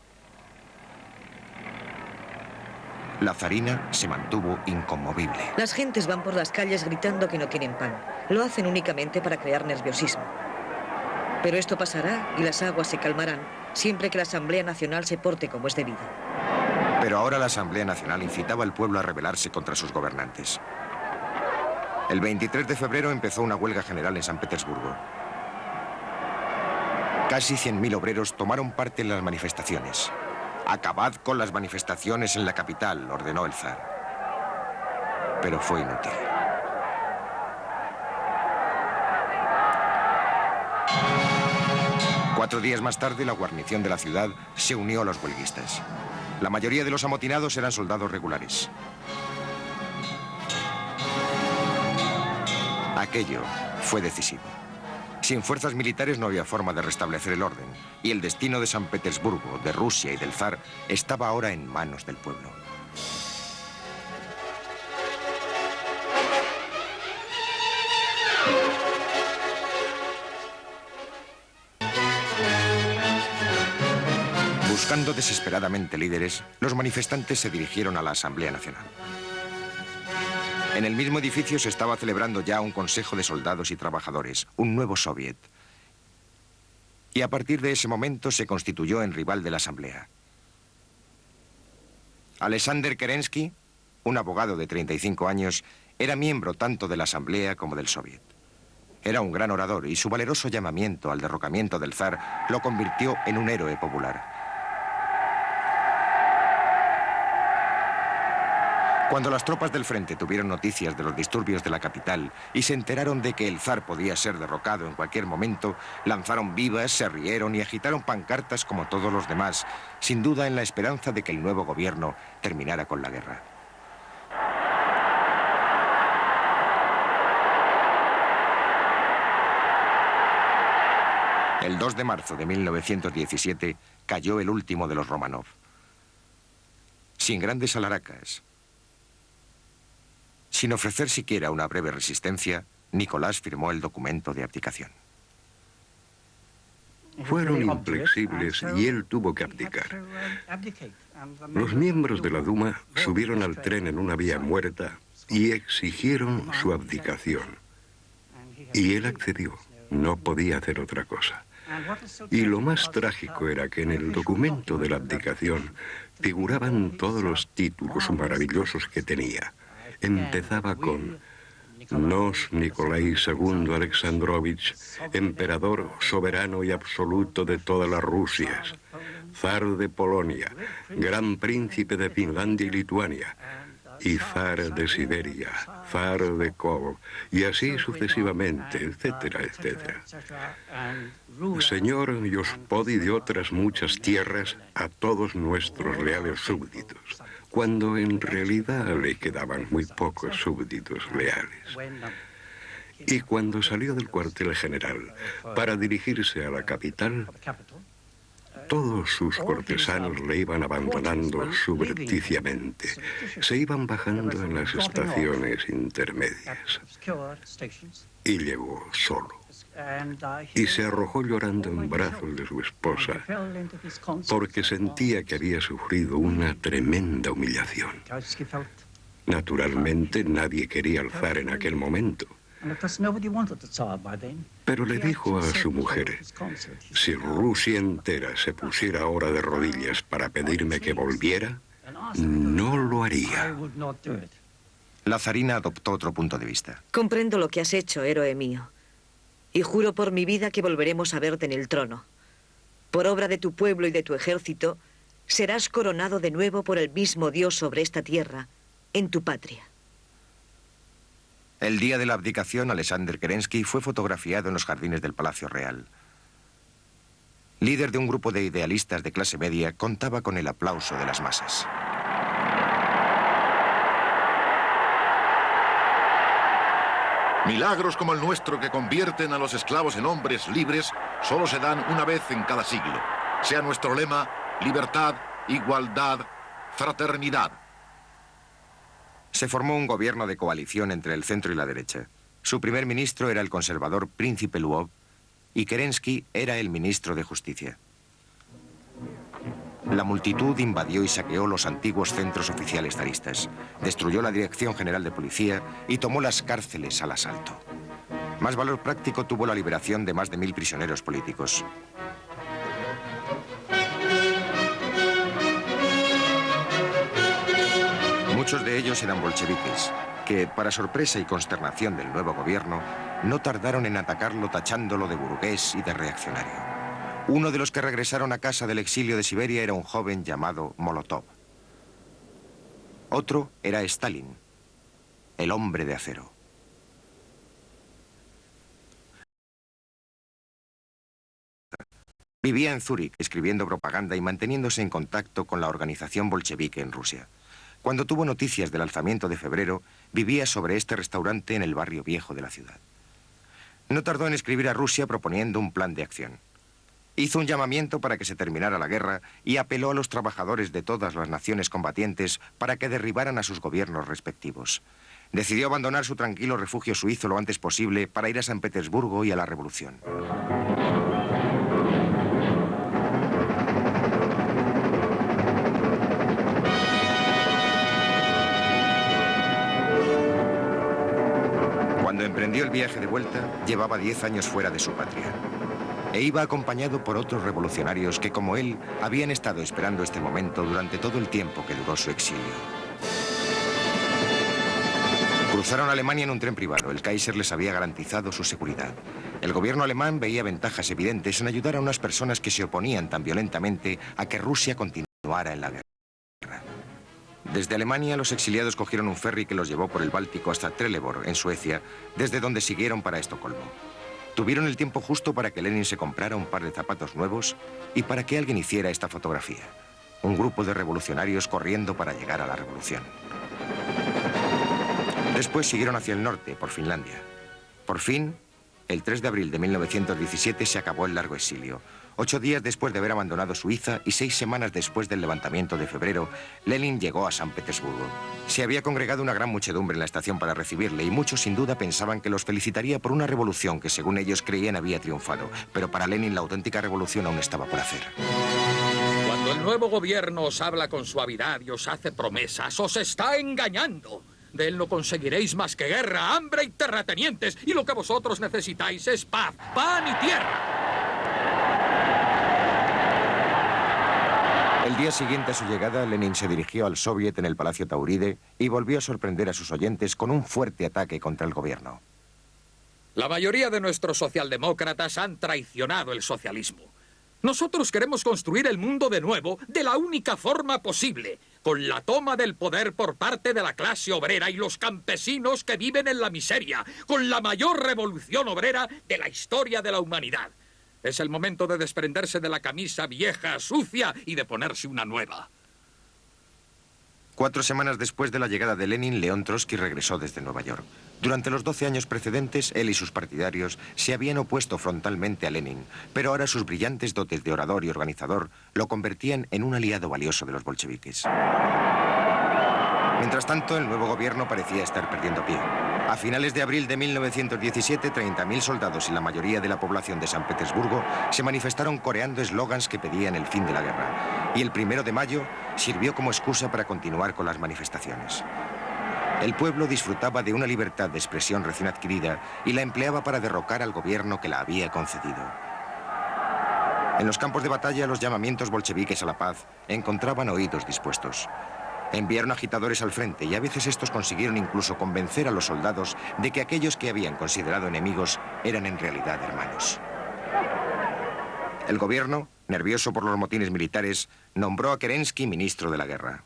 La zarina se mantuvo inconmovible. Las gentes van por las calles gritando que no quieren pan. Lo hacen únicamente para crear nerviosismo. Pero esto pasará y las aguas se calmarán siempre que la Asamblea Nacional se porte como es debido. Pero ahora la Asamblea Nacional incitaba al pueblo a rebelarse contra sus gobernantes. El 23 de febrero empezó una huelga general en San Petersburgo. Casi 100.000 obreros tomaron parte en las manifestaciones. «Acabad con las manifestaciones en la capital», ordenó el zar. Pero fue inútil. Cuatro días más tarde, la guarnición de la ciudad se unió a los huelguistas. La mayoría de los amotinados eran soldados regulares. Aquello fue decisivo. Sin fuerzas militares no había forma de restablecer el orden, y el destino de San Petersburgo, de Rusia y del zar estaba ahora en manos del pueblo. Buscando desesperadamente líderes, los manifestantes se dirigieron a la Asamblea Nacional. En el mismo edificio se estaba celebrando ya un consejo de soldados y trabajadores, un nuevo soviet. Y a partir de ese momento se constituyó en rival de la Asamblea. Alexander Kerensky, un abogado de 35 años, era miembro tanto de la Asamblea como del soviet. Era un gran orador y su valeroso llamamiento al derrocamiento del zar lo convirtió en un héroe popular. Cuando las tropas del frente tuvieron noticias de los disturbios de la capital y se enteraron de que el zar podía ser derrocado en cualquier momento, lanzaron vivas, se rieron y agitaron pancartas como todos los demás, sin duda en la esperanza de que el nuevo gobierno terminara con la guerra. El 2 de marzo de 1917 cayó el último de los Romanov. Sin grandes alaracas, Sin ofrecer siquiera una breve resistencia, Nicolás firmó el documento de abdicación. Fueron inflexibles y él tuvo que abdicar. Los miembros de la Duma subieron al tren en una vía muerta y exigieron su abdicación. Y él accedió. No podía hacer otra cosa. Y lo más trágico era que en el documento de la abdicación figuraban todos los títulos maravillosos que tenía. Empezaba con Nos Nicolai II Alexandrovich, emperador soberano y absoluto de todas las Rusias, zar de Polonia, gran príncipe de Finlandia y Lituania, y zar de Siberia, zar de Kov, y así sucesivamente, etcétera, etcétera. Señor Yospodi de otras muchas tierras a todos nuestros leales súbditos, cuando en realidad le quedaban muy pocos súbditos leales. Y cuando salió del cuartel general para dirigirse a la capital, todos sus cortesanos le iban abandonando subrepticiamente. Se iban bajando en las estaciones intermedias. Y llegó solo. Y se arrojó llorando en brazos de su esposa, porque sentía que había sufrido una tremenda humillación. Naturalmente, nadie quería al zar en aquel momento. Pero le dijo a su mujer, si Rusia entera se pusiera ahora de rodillas para pedirme que volviera, no lo haría. La zarina adoptó otro punto de vista. Comprendo lo que has hecho, héroe mío. Y juro por mi vida que volveremos a verte en el trono. Por obra de tu pueblo y de tu ejército, serás coronado de nuevo por el mismo Dios sobre esta tierra, en tu patria. El día de la abdicación, Alexander Kerensky fue fotografiado en los jardines del Palacio Real. Líder de un grupo de idealistas de clase media, contaba con el aplauso de las masas. Milagros como el nuestro que convierten a los esclavos en hombres libres solo se dan una vez en cada siglo. Sea nuestro lema, libertad, igualdad, fraternidad. Se formó un gobierno de coalición entre el centro y la derecha. Su primer ministro era el conservador Príncipe Lvov y Kerensky era el ministro de Justicia. La multitud invadió y saqueó los antiguos centros oficiales zaristas, destruyó la Dirección General de Policía y tomó las cárceles al asalto. Más valor práctico tuvo la liberación de más de 1000 prisioneros políticos. Muchos de ellos eran bolcheviques, que, para sorpresa y consternación del nuevo gobierno, no tardaron en atacarlo tachándolo de burgués y de reaccionario. Uno de los que regresaron a casa del exilio de Siberia era un joven llamado Molotov. Otro era Stalin, el hombre de acero. Vivía en Zúrich, escribiendo propaganda y manteniéndose en contacto con la organización bolchevique en Rusia. Cuando tuvo noticias del alzamiento de febrero, vivía sobre este restaurante en el barrio viejo de la ciudad. No tardó en escribir a Rusia proponiendo un plan de acción. Hizo un llamamiento para que se terminara la guerra y apeló a los trabajadores de todas las naciones combatientes para que derribaran a sus gobiernos respectivos. Decidió abandonar su tranquilo refugio suizo lo antes posible para ir a San Petersburgo y a la revolución. Cuando emprendió el viaje de vuelta, llevaba 10 años fuera de su patria. E iba acompañado por otros revolucionarios que, como él, habían estado esperando este momento durante todo el tiempo que duró su exilio. Cruzaron Alemania en un tren privado. El Kaiser les había garantizado su seguridad. El gobierno alemán veía ventajas evidentes en ayudar a unas personas que se oponían tan violentamente a que Rusia continuara en la guerra. Desde Alemania, los exiliados cogieron un ferry que los llevó por el Báltico hasta Trelleborg, en Suecia, desde donde siguieron para Estocolmo. Tuvieron el tiempo justo para que Lenin se comprara un par de zapatos nuevos y para que alguien hiciera esta fotografía. Un grupo de revolucionarios corriendo para llegar a la revolución. Después siguieron hacia el norte, por Finlandia. Por fin, el 3 de abril de 1917 se acabó el largo exilio. 8 días después de haber abandonado Suiza y 6 semanas después del levantamiento de febrero, Lenin llegó a San Petersburgo. Se había congregado una gran muchedumbre en la estación para recibirle y muchos sin duda pensaban que los felicitaría por una revolución que según ellos creían había triunfado. Pero para Lenin la auténtica revolución aún estaba por hacer. Cuando el nuevo gobierno os habla con suavidad y os hace promesas, os está engañando. De él no conseguiréis más que guerra, hambre y terratenientes. Y lo que vosotros necesitáis es paz, pan y tierra. El día siguiente a su llegada, Lenin se dirigió al Soviet en el Palacio Tauride y volvió a sorprender a sus oyentes con un fuerte ataque contra el gobierno. La mayoría de nuestros socialdemócratas han traicionado el socialismo. Nosotros queremos construir el mundo de nuevo de la única forma posible, con la toma del poder por parte de la clase obrera y los campesinos que viven en la miseria, con la mayor revolución obrera de la historia de la humanidad. Es el momento de desprenderse de la camisa vieja, sucia, y de ponerse una nueva. 4 semanas después de la llegada de Lenin, León Trotsky regresó desde Nueva York. Durante los 12 años precedentes, él y sus partidarios se habían opuesto frontalmente a Lenin, pero ahora sus brillantes dotes de orador y organizador lo convertían en un aliado valioso de los bolcheviques. Mientras tanto, el nuevo gobierno parecía estar perdiendo pie. A finales de abril de 1917, 30.000 soldados y la mayoría de la población de San Petersburgo se manifestaron coreando eslogans que pedían el fin de la guerra. Y el 1 de mayo sirvió como excusa para continuar con las manifestaciones. El pueblo disfrutaba de una libertad de expresión recién adquirida y la empleaba para derrocar al gobierno que la había concedido. En los campos de batalla, los llamamientos bolcheviques a la paz encontraban oídos dispuestos. Enviaron agitadores al frente y a veces estos consiguieron incluso convencer a los soldados de que aquellos que habían considerado enemigos eran en realidad hermanos. El gobierno, nervioso por los motines militares, nombró a Kerensky ministro de la guerra.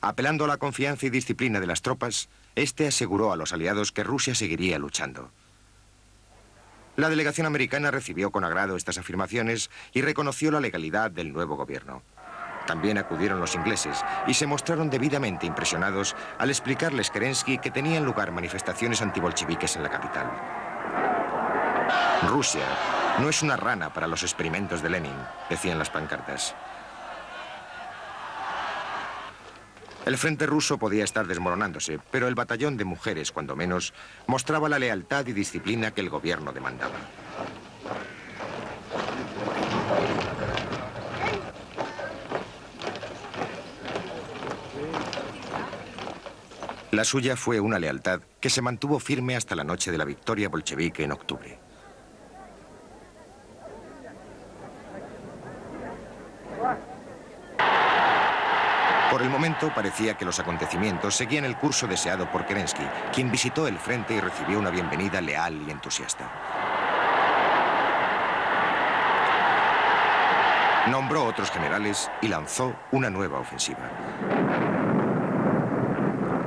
Apelando a la confianza y disciplina de las tropas, este aseguró a los aliados que Rusia seguiría luchando. La delegación americana recibió con agrado estas afirmaciones y reconoció la legalidad del nuevo gobierno. También acudieron los ingleses y se mostraron debidamente impresionados al explicarles Kerensky que tenían lugar manifestaciones antibolcheviques en la capital. Rusia no es una rana para los experimentos de Lenin, decían las pancartas. El frente ruso podía estar desmoronándose, pero el batallón de mujeres, cuando menos, mostraba la lealtad y disciplina que el gobierno demandaba. La suya fue una lealtad que se mantuvo firme hasta la noche de la victoria bolchevique en octubre. Por el momento parecía que los acontecimientos seguían el curso deseado por Kerensky, quien visitó el frente y recibió una bienvenida leal y entusiasta. Nombró otros generales y lanzó una nueva ofensiva.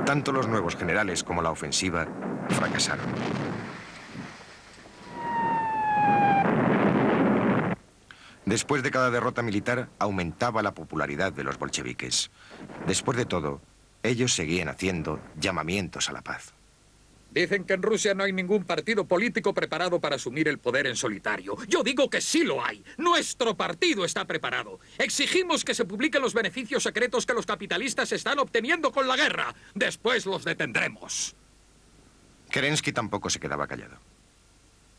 Tanto los nuevos generales como la ofensiva fracasaron. Después de cada derrota militar, aumentaba la popularidad de los bolcheviques. Después de todo, ellos seguían haciendo llamamientos a la paz. Dicen que en Rusia no hay ningún partido político preparado para asumir el poder en solitario. Yo digo que sí lo hay. Nuestro partido está preparado. Exigimos que se publiquen los beneficios secretos que los capitalistas están obteniendo con la guerra. Después los detendremos. Kerensky tampoco se quedaba callado.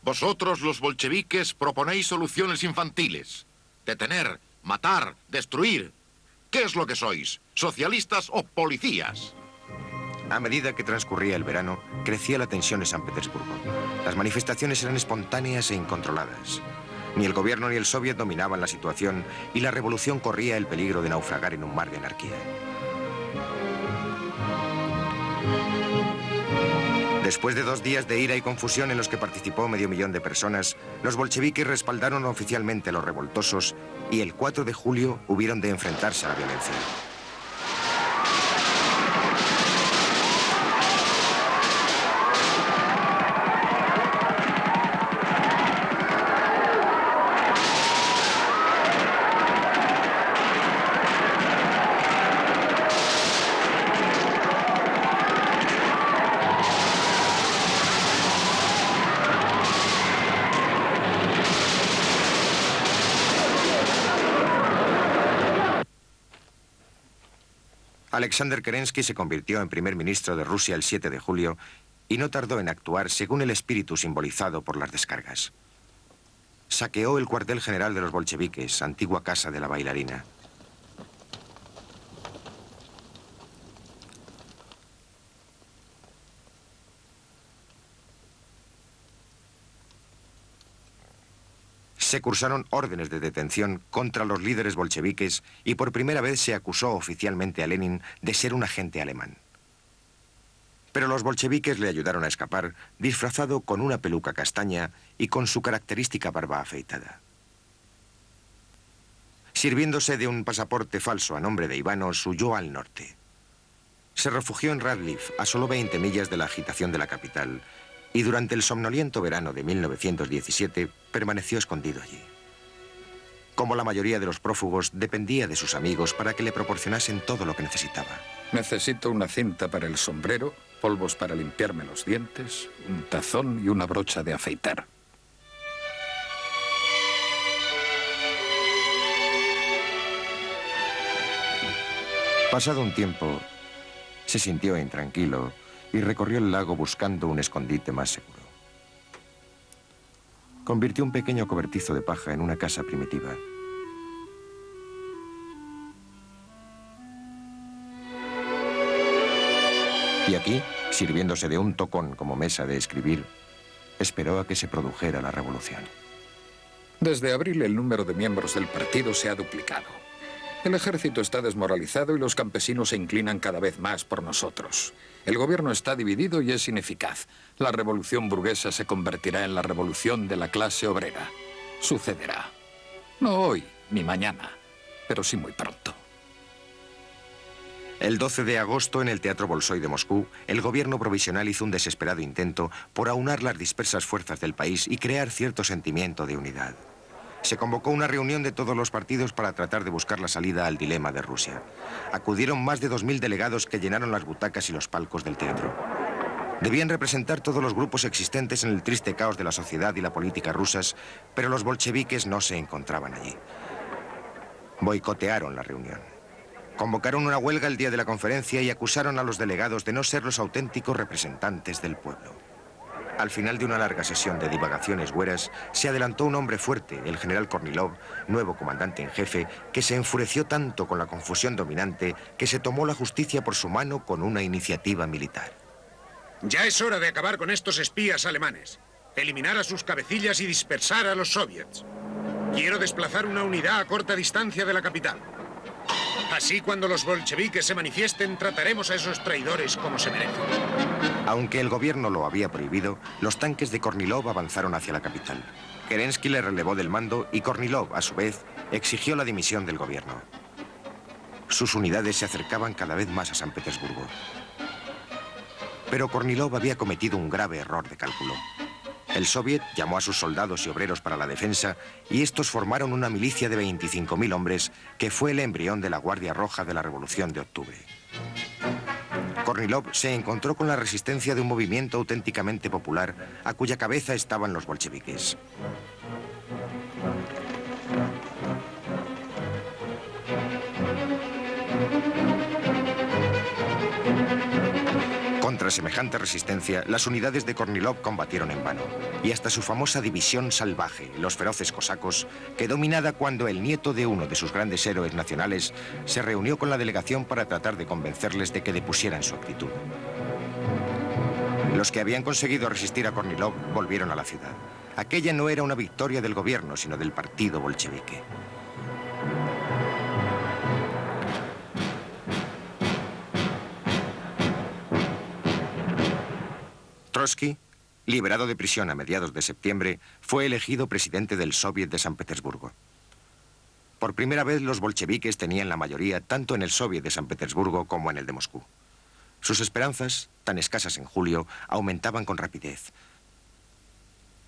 Vosotros, los bolcheviques, proponéis soluciones infantiles. Detener, matar, destruir. ¿Qué es lo que sois? ¿Socialistas o policías? A medida que transcurría el verano, crecía la tensión en San Petersburgo. Las manifestaciones eran espontáneas e incontroladas. Ni el gobierno ni el soviet dominaban la situación y la revolución corría el peligro de naufragar en un mar de anarquía. Después de 2 días de ira y confusión en los que participó 500.000 de personas, los bolcheviques respaldaron oficialmente a los revoltosos y el 4 de julio hubieron de enfrentarse a la violencia. Alexander Kerensky se convirtió en primer ministro de Rusia el 7 de julio y no tardó en actuar según el espíritu simbolizado por las descargas. Saqueó el cuartel general de los bolcheviques, antigua casa de la bailarina. Se cursaron órdenes de detención contra los líderes bolcheviques y por primera vez se acusó oficialmente a Lenin de ser un agente alemán. Pero los bolcheviques le ayudaron a escapar, disfrazado con una peluca castaña y con su característica barba afeitada. Sirviéndose de un pasaporte falso a nombre de Ivanos, huyó al norte. Se refugió en Radliff, a solo 20 millas de la agitación de la capital, y durante el somnoliento verano de 1917 permaneció escondido allí. Como la mayoría de los prófugos, dependía de sus amigos para que le proporcionasen todo lo que necesitaba. Necesito una cinta para el sombrero, polvos para limpiarme los dientes, un tazón y una brocha de afeitar. Pasado un tiempo, se sintió intranquilo y recorrió el lago buscando un escondite más seguro. Convirtió un pequeño cobertizo de paja en una casa primitiva. Y aquí, sirviéndose de un tocón como mesa de escribir, esperó a que se produjera la revolución. Desde abril el número de miembros del partido se ha duplicado. El ejército está desmoralizado y los campesinos se inclinan cada vez más por nosotros. El gobierno está dividido y es ineficaz. La revolución burguesa se convertirá en la revolución de la clase obrera. Sucederá. No hoy ni mañana, pero sí muy pronto. El 12 de agosto, en el Teatro Bolshoi de Moscú, el gobierno provisional hizo un desesperado intento por aunar las dispersas fuerzas del país y crear cierto sentimiento de unidad. Se convocó una reunión de todos los partidos para tratar de buscar la salida al dilema de Rusia. Acudieron más de 2000 delegados que llenaron las butacas y los palcos del teatro. Debían representar todos los grupos existentes en el triste caos de la sociedad y la política rusas, pero los bolcheviques no se encontraban allí. Boicotearon la reunión. Convocaron una huelga el día de la conferencia y acusaron a los delegados de no ser los auténticos representantes del pueblo. Al final de una larga sesión de divagaciones güeras, se adelantó un hombre fuerte, el general Kornilov, nuevo comandante en jefe, que se enfureció tanto con la confusión dominante que se tomó la justicia por su mano con una iniciativa militar. Ya es hora de acabar con estos espías alemanes, eliminar a sus cabecillas y dispersar a los soviets. Quiero desplazar una unidad a corta distancia de la capital. Así, cuando los bolcheviques se manifiesten, trataremos a esos traidores como se merecen. Aunque el gobierno lo había prohibido, los tanques de Kornilov avanzaron hacia la capital. Kerensky le relevó del mando y Kornilov, a su vez, exigió la dimisión del gobierno. Sus unidades se acercaban cada vez más a San Petersburgo. Pero Kornilov había cometido un grave error de cálculo. El soviet llamó a sus soldados y obreros para la defensa y estos formaron una milicia de 25.000 hombres que fue el embrión de la Guardia Roja de la Revolución de Octubre. Kornilov se encontró con la resistencia de un movimiento auténticamente popular a cuya cabeza estaban los bolcheviques. Contra semejante resistencia, las unidades de Kornilov combatieron en vano, y hasta su famosa división salvaje, los feroces cosacos, quedó minada cuando el nieto de uno de sus grandes héroes nacionales se reunió con la delegación para tratar de convencerles de que depusieran su actitud. Los que habían conseguido resistir a Kornilov volvieron a la ciudad. Aquella no era una victoria del gobierno, sino del partido bolchevique. Trotsky, liberado de prisión a mediados de septiembre, fue elegido presidente del Soviet de San Petersburgo. Por primera vez los bolcheviques tenían la mayoría tanto en el Soviet de San Petersburgo como en el de Moscú. Sus esperanzas, tan escasas en julio, aumentaban con rapidez.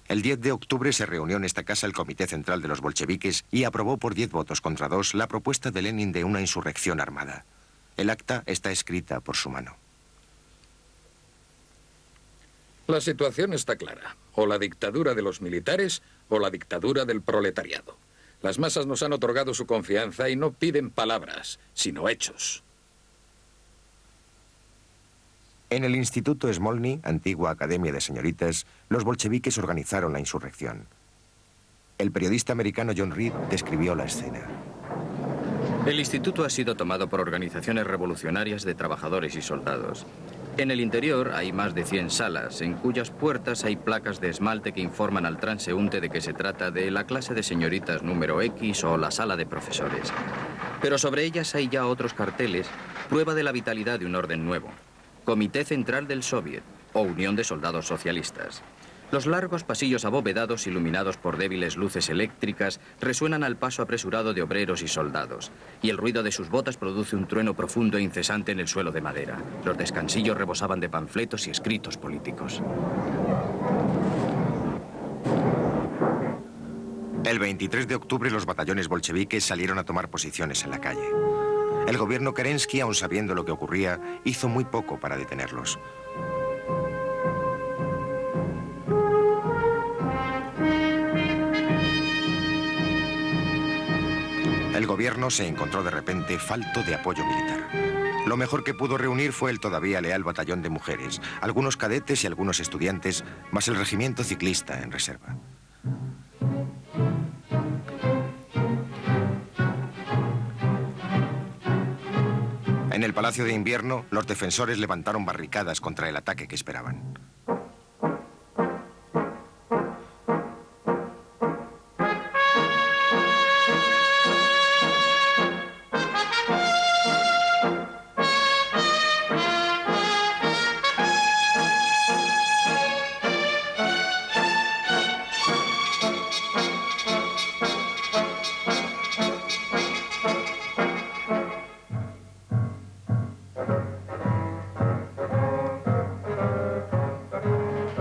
El 10 de octubre se reunió en esta casa el Comité Central de los bolcheviques y aprobó por 10 votos contra 2 la propuesta de Lenin de una insurrección armada. El acta está escrita por su mano. La situación está clara. O la dictadura de los militares o la dictadura del proletariado. Las masas nos han otorgado su confianza y no piden palabras, sino hechos. En el Instituto Smolny, antigua academia de señoritas, los bolcheviques organizaron la insurrección. El periodista americano John Reed describió la escena. El instituto ha sido tomado por organizaciones revolucionarias de trabajadores y soldados. En el interior hay más de 100 salas, en cuyas puertas hay placas de esmalte que informan al transeúnte de que se trata de la clase de señoritas número X o la sala de profesores. Pero sobre ellas hay ya otros carteles, prueba de la vitalidad de un orden nuevo. Comité Central del Soviet o Unión de Soldados Socialistas. Los largos pasillos abovedados, iluminados por débiles luces eléctricas, resuenan al paso apresurado de obreros y soldados, y el ruido de sus botas produce un trueno profundo e incesante en el suelo de madera. Los descansillos rebosaban de panfletos y escritos políticos. El 23 de octubre los batallones bolcheviques salieron a tomar posiciones en la calle. El gobierno Kerensky, aun sabiendo lo que ocurría, hizo muy poco para detenerlos. El gobierno se encontró de repente falto de apoyo militar. Lo mejor que pudo reunir fue el todavía leal batallón de mujeres, algunos cadetes y algunos estudiantes, más el regimiento ciclista en reserva. En el Palacio de Invierno, los defensores levantaron barricadas contra el ataque que esperaban.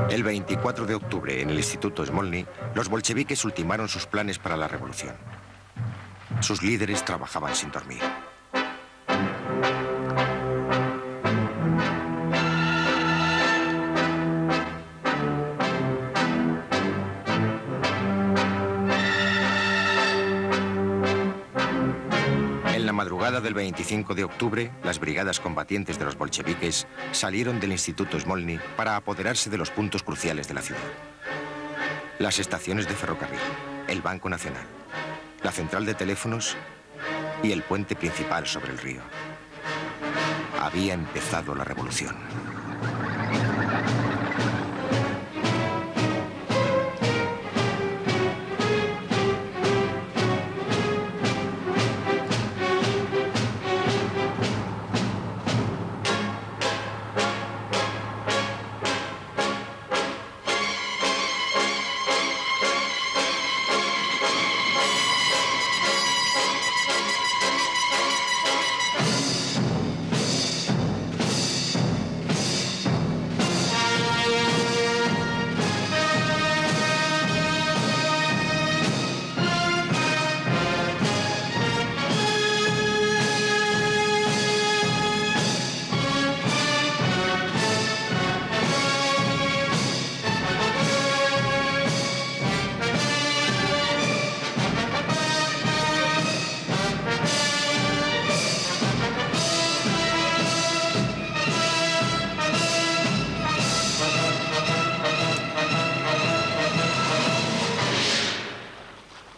El 24 de octubre, en el Instituto Smolny, los bolcheviques ultimaron sus planes para la revolución. Sus líderes trabajaban sin dormir. En la madrugada del 25 de octubre, las brigadas combatientes de los bolcheviques salieron del Instituto Smolny para apoderarse de los puntos cruciales de la ciudad. Las estaciones de ferrocarril, el Banco Nacional, la central de teléfonos y el puente principal sobre el río. Había empezado la revolución.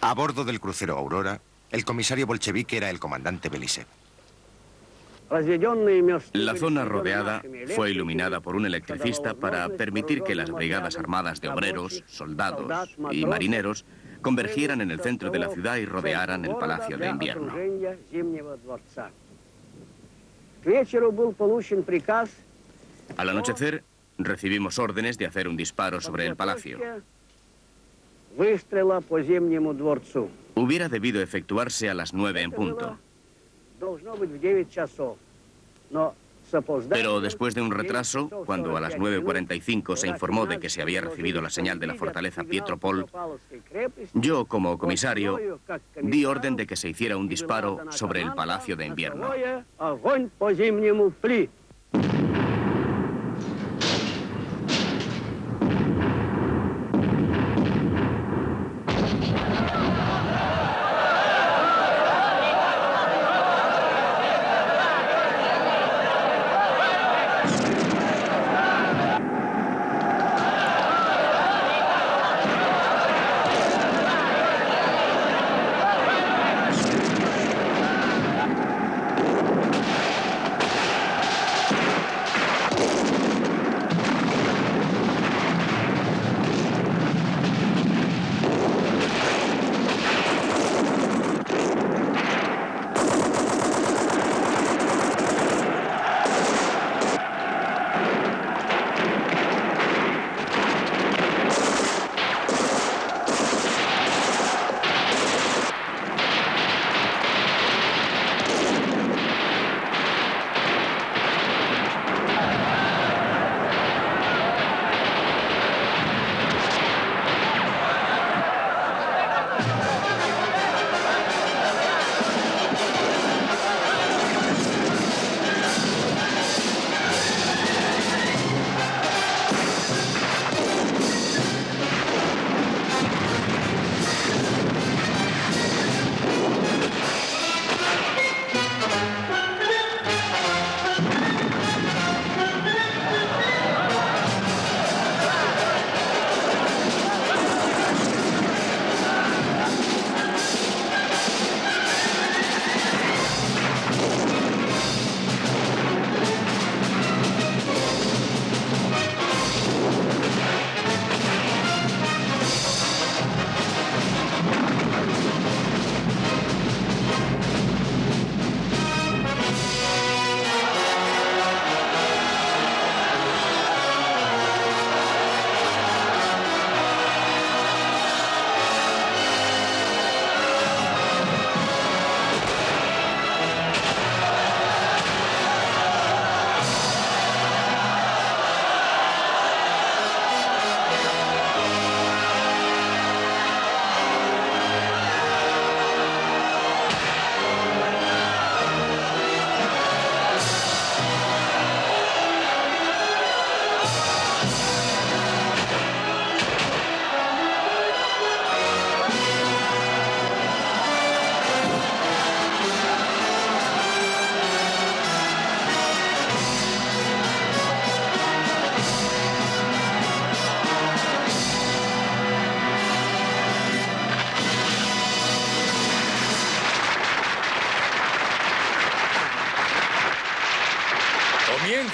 A bordo del crucero Aurora, el comisario bolchevique era el comandante Belisev. La zona rodeada fue iluminada por un electricista para permitir que las brigadas armadas de obreros, soldados y marineros convergieran en el centro de la ciudad y rodearan el Palacio de Invierno. Al anochecer, recibimos órdenes de hacer un disparo sobre el palacio. Hubiera debido efectuarse a las 9 en punto. Pero después de un retraso, cuando a las 9:45 se informó de que se había recibido la señal de la fortaleza Pietropol, yo, como comisario, di orden de que se hiciera un disparo sobre el Palacio de Invierno.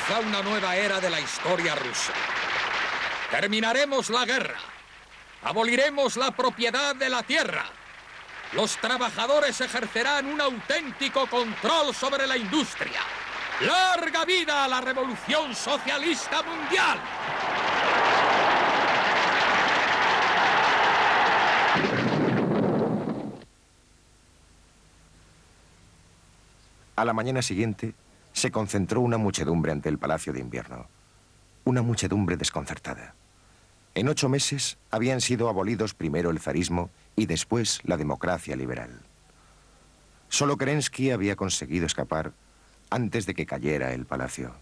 Comienza una nueva era de la historia rusa. Terminaremos la guerra. Aboliremos la propiedad de la tierra. Los trabajadores ejercerán un auténtico control sobre la industria. ¡Larga vida a la revolución socialista mundial! A la mañana siguiente, se concentró una muchedumbre ante el Palacio de Invierno. Una muchedumbre desconcertada. En 8 meses habían sido abolidos primero el zarismo y después la democracia liberal. Solo Kerensky había conseguido escapar antes de que cayera el palacio.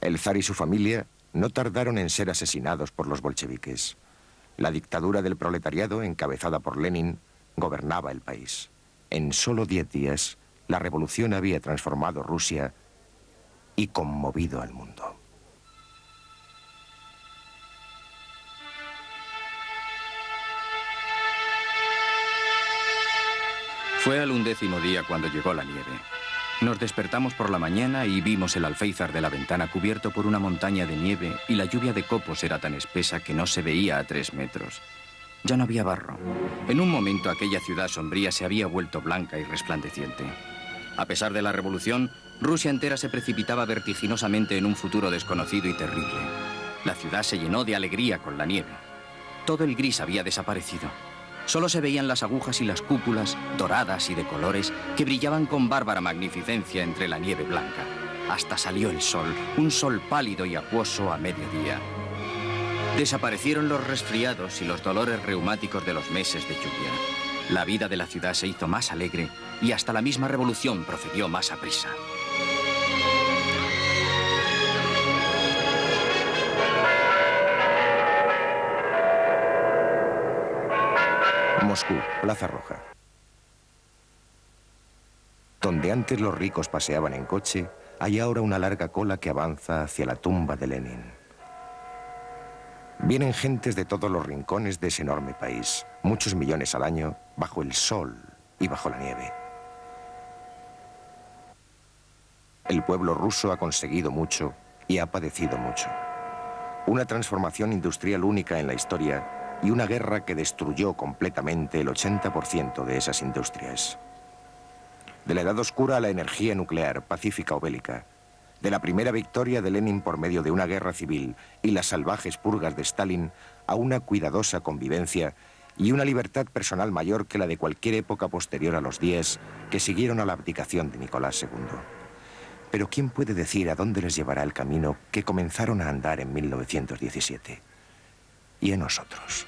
El zar y su familia no tardaron en ser asesinados por los bolcheviques. La dictadura del proletariado, encabezada por Lenin, gobernaba el país. En solo 10 días, la revolución había transformado Rusia y conmovido al mundo. Fue al 11º día cuando llegó la nieve. Nos despertamos por la mañana y vimos el alféizar de la ventana cubierto por una montaña de nieve y la lluvia de copos era tan espesa que no se veía a 3 metros. Ya no había barro. En un momento aquella ciudad sombría se había vuelto blanca y resplandeciente. A pesar de la revolución, Rusia entera se precipitaba vertiginosamente en un futuro desconocido y terrible. La ciudad se llenó de alegría con la nieve. Todo el gris había desaparecido. Solo se veían las agujas y las cúpulas, doradas y de colores, que brillaban con bárbara magnificencia entre la nieve blanca. Hasta salió el sol, un sol pálido y acuoso a mediodía. Desaparecieron los resfriados y los dolores reumáticos de los meses de lluvia. La vida de la ciudad se hizo más alegre y hasta la misma revolución procedió más aprisa. Moscú, Plaza Roja. Donde antes los ricos paseaban en coche, hay ahora una larga cola que avanza hacia la tumba de Lenin. Vienen gentes de todos los rincones de ese enorme país, muchos millones al año, bajo el sol y bajo la nieve. El pueblo ruso ha conseguido mucho y ha padecido mucho. Una transformación industrial única en la historia y una guerra que destruyó completamente el 80% de esas industrias. De la Edad Oscura a la energía nuclear, pacífica o bélica, de la primera victoria de Lenin por medio de una guerra civil y las salvajes purgas de Stalin a una cuidadosa convivencia y una libertad personal mayor que la de cualquier época posterior a los días que siguieron a la abdicación de Nicolás II. Pero ¿quién puede decir a dónde les llevará el camino que comenzaron a andar en 1917? Y a nosotros.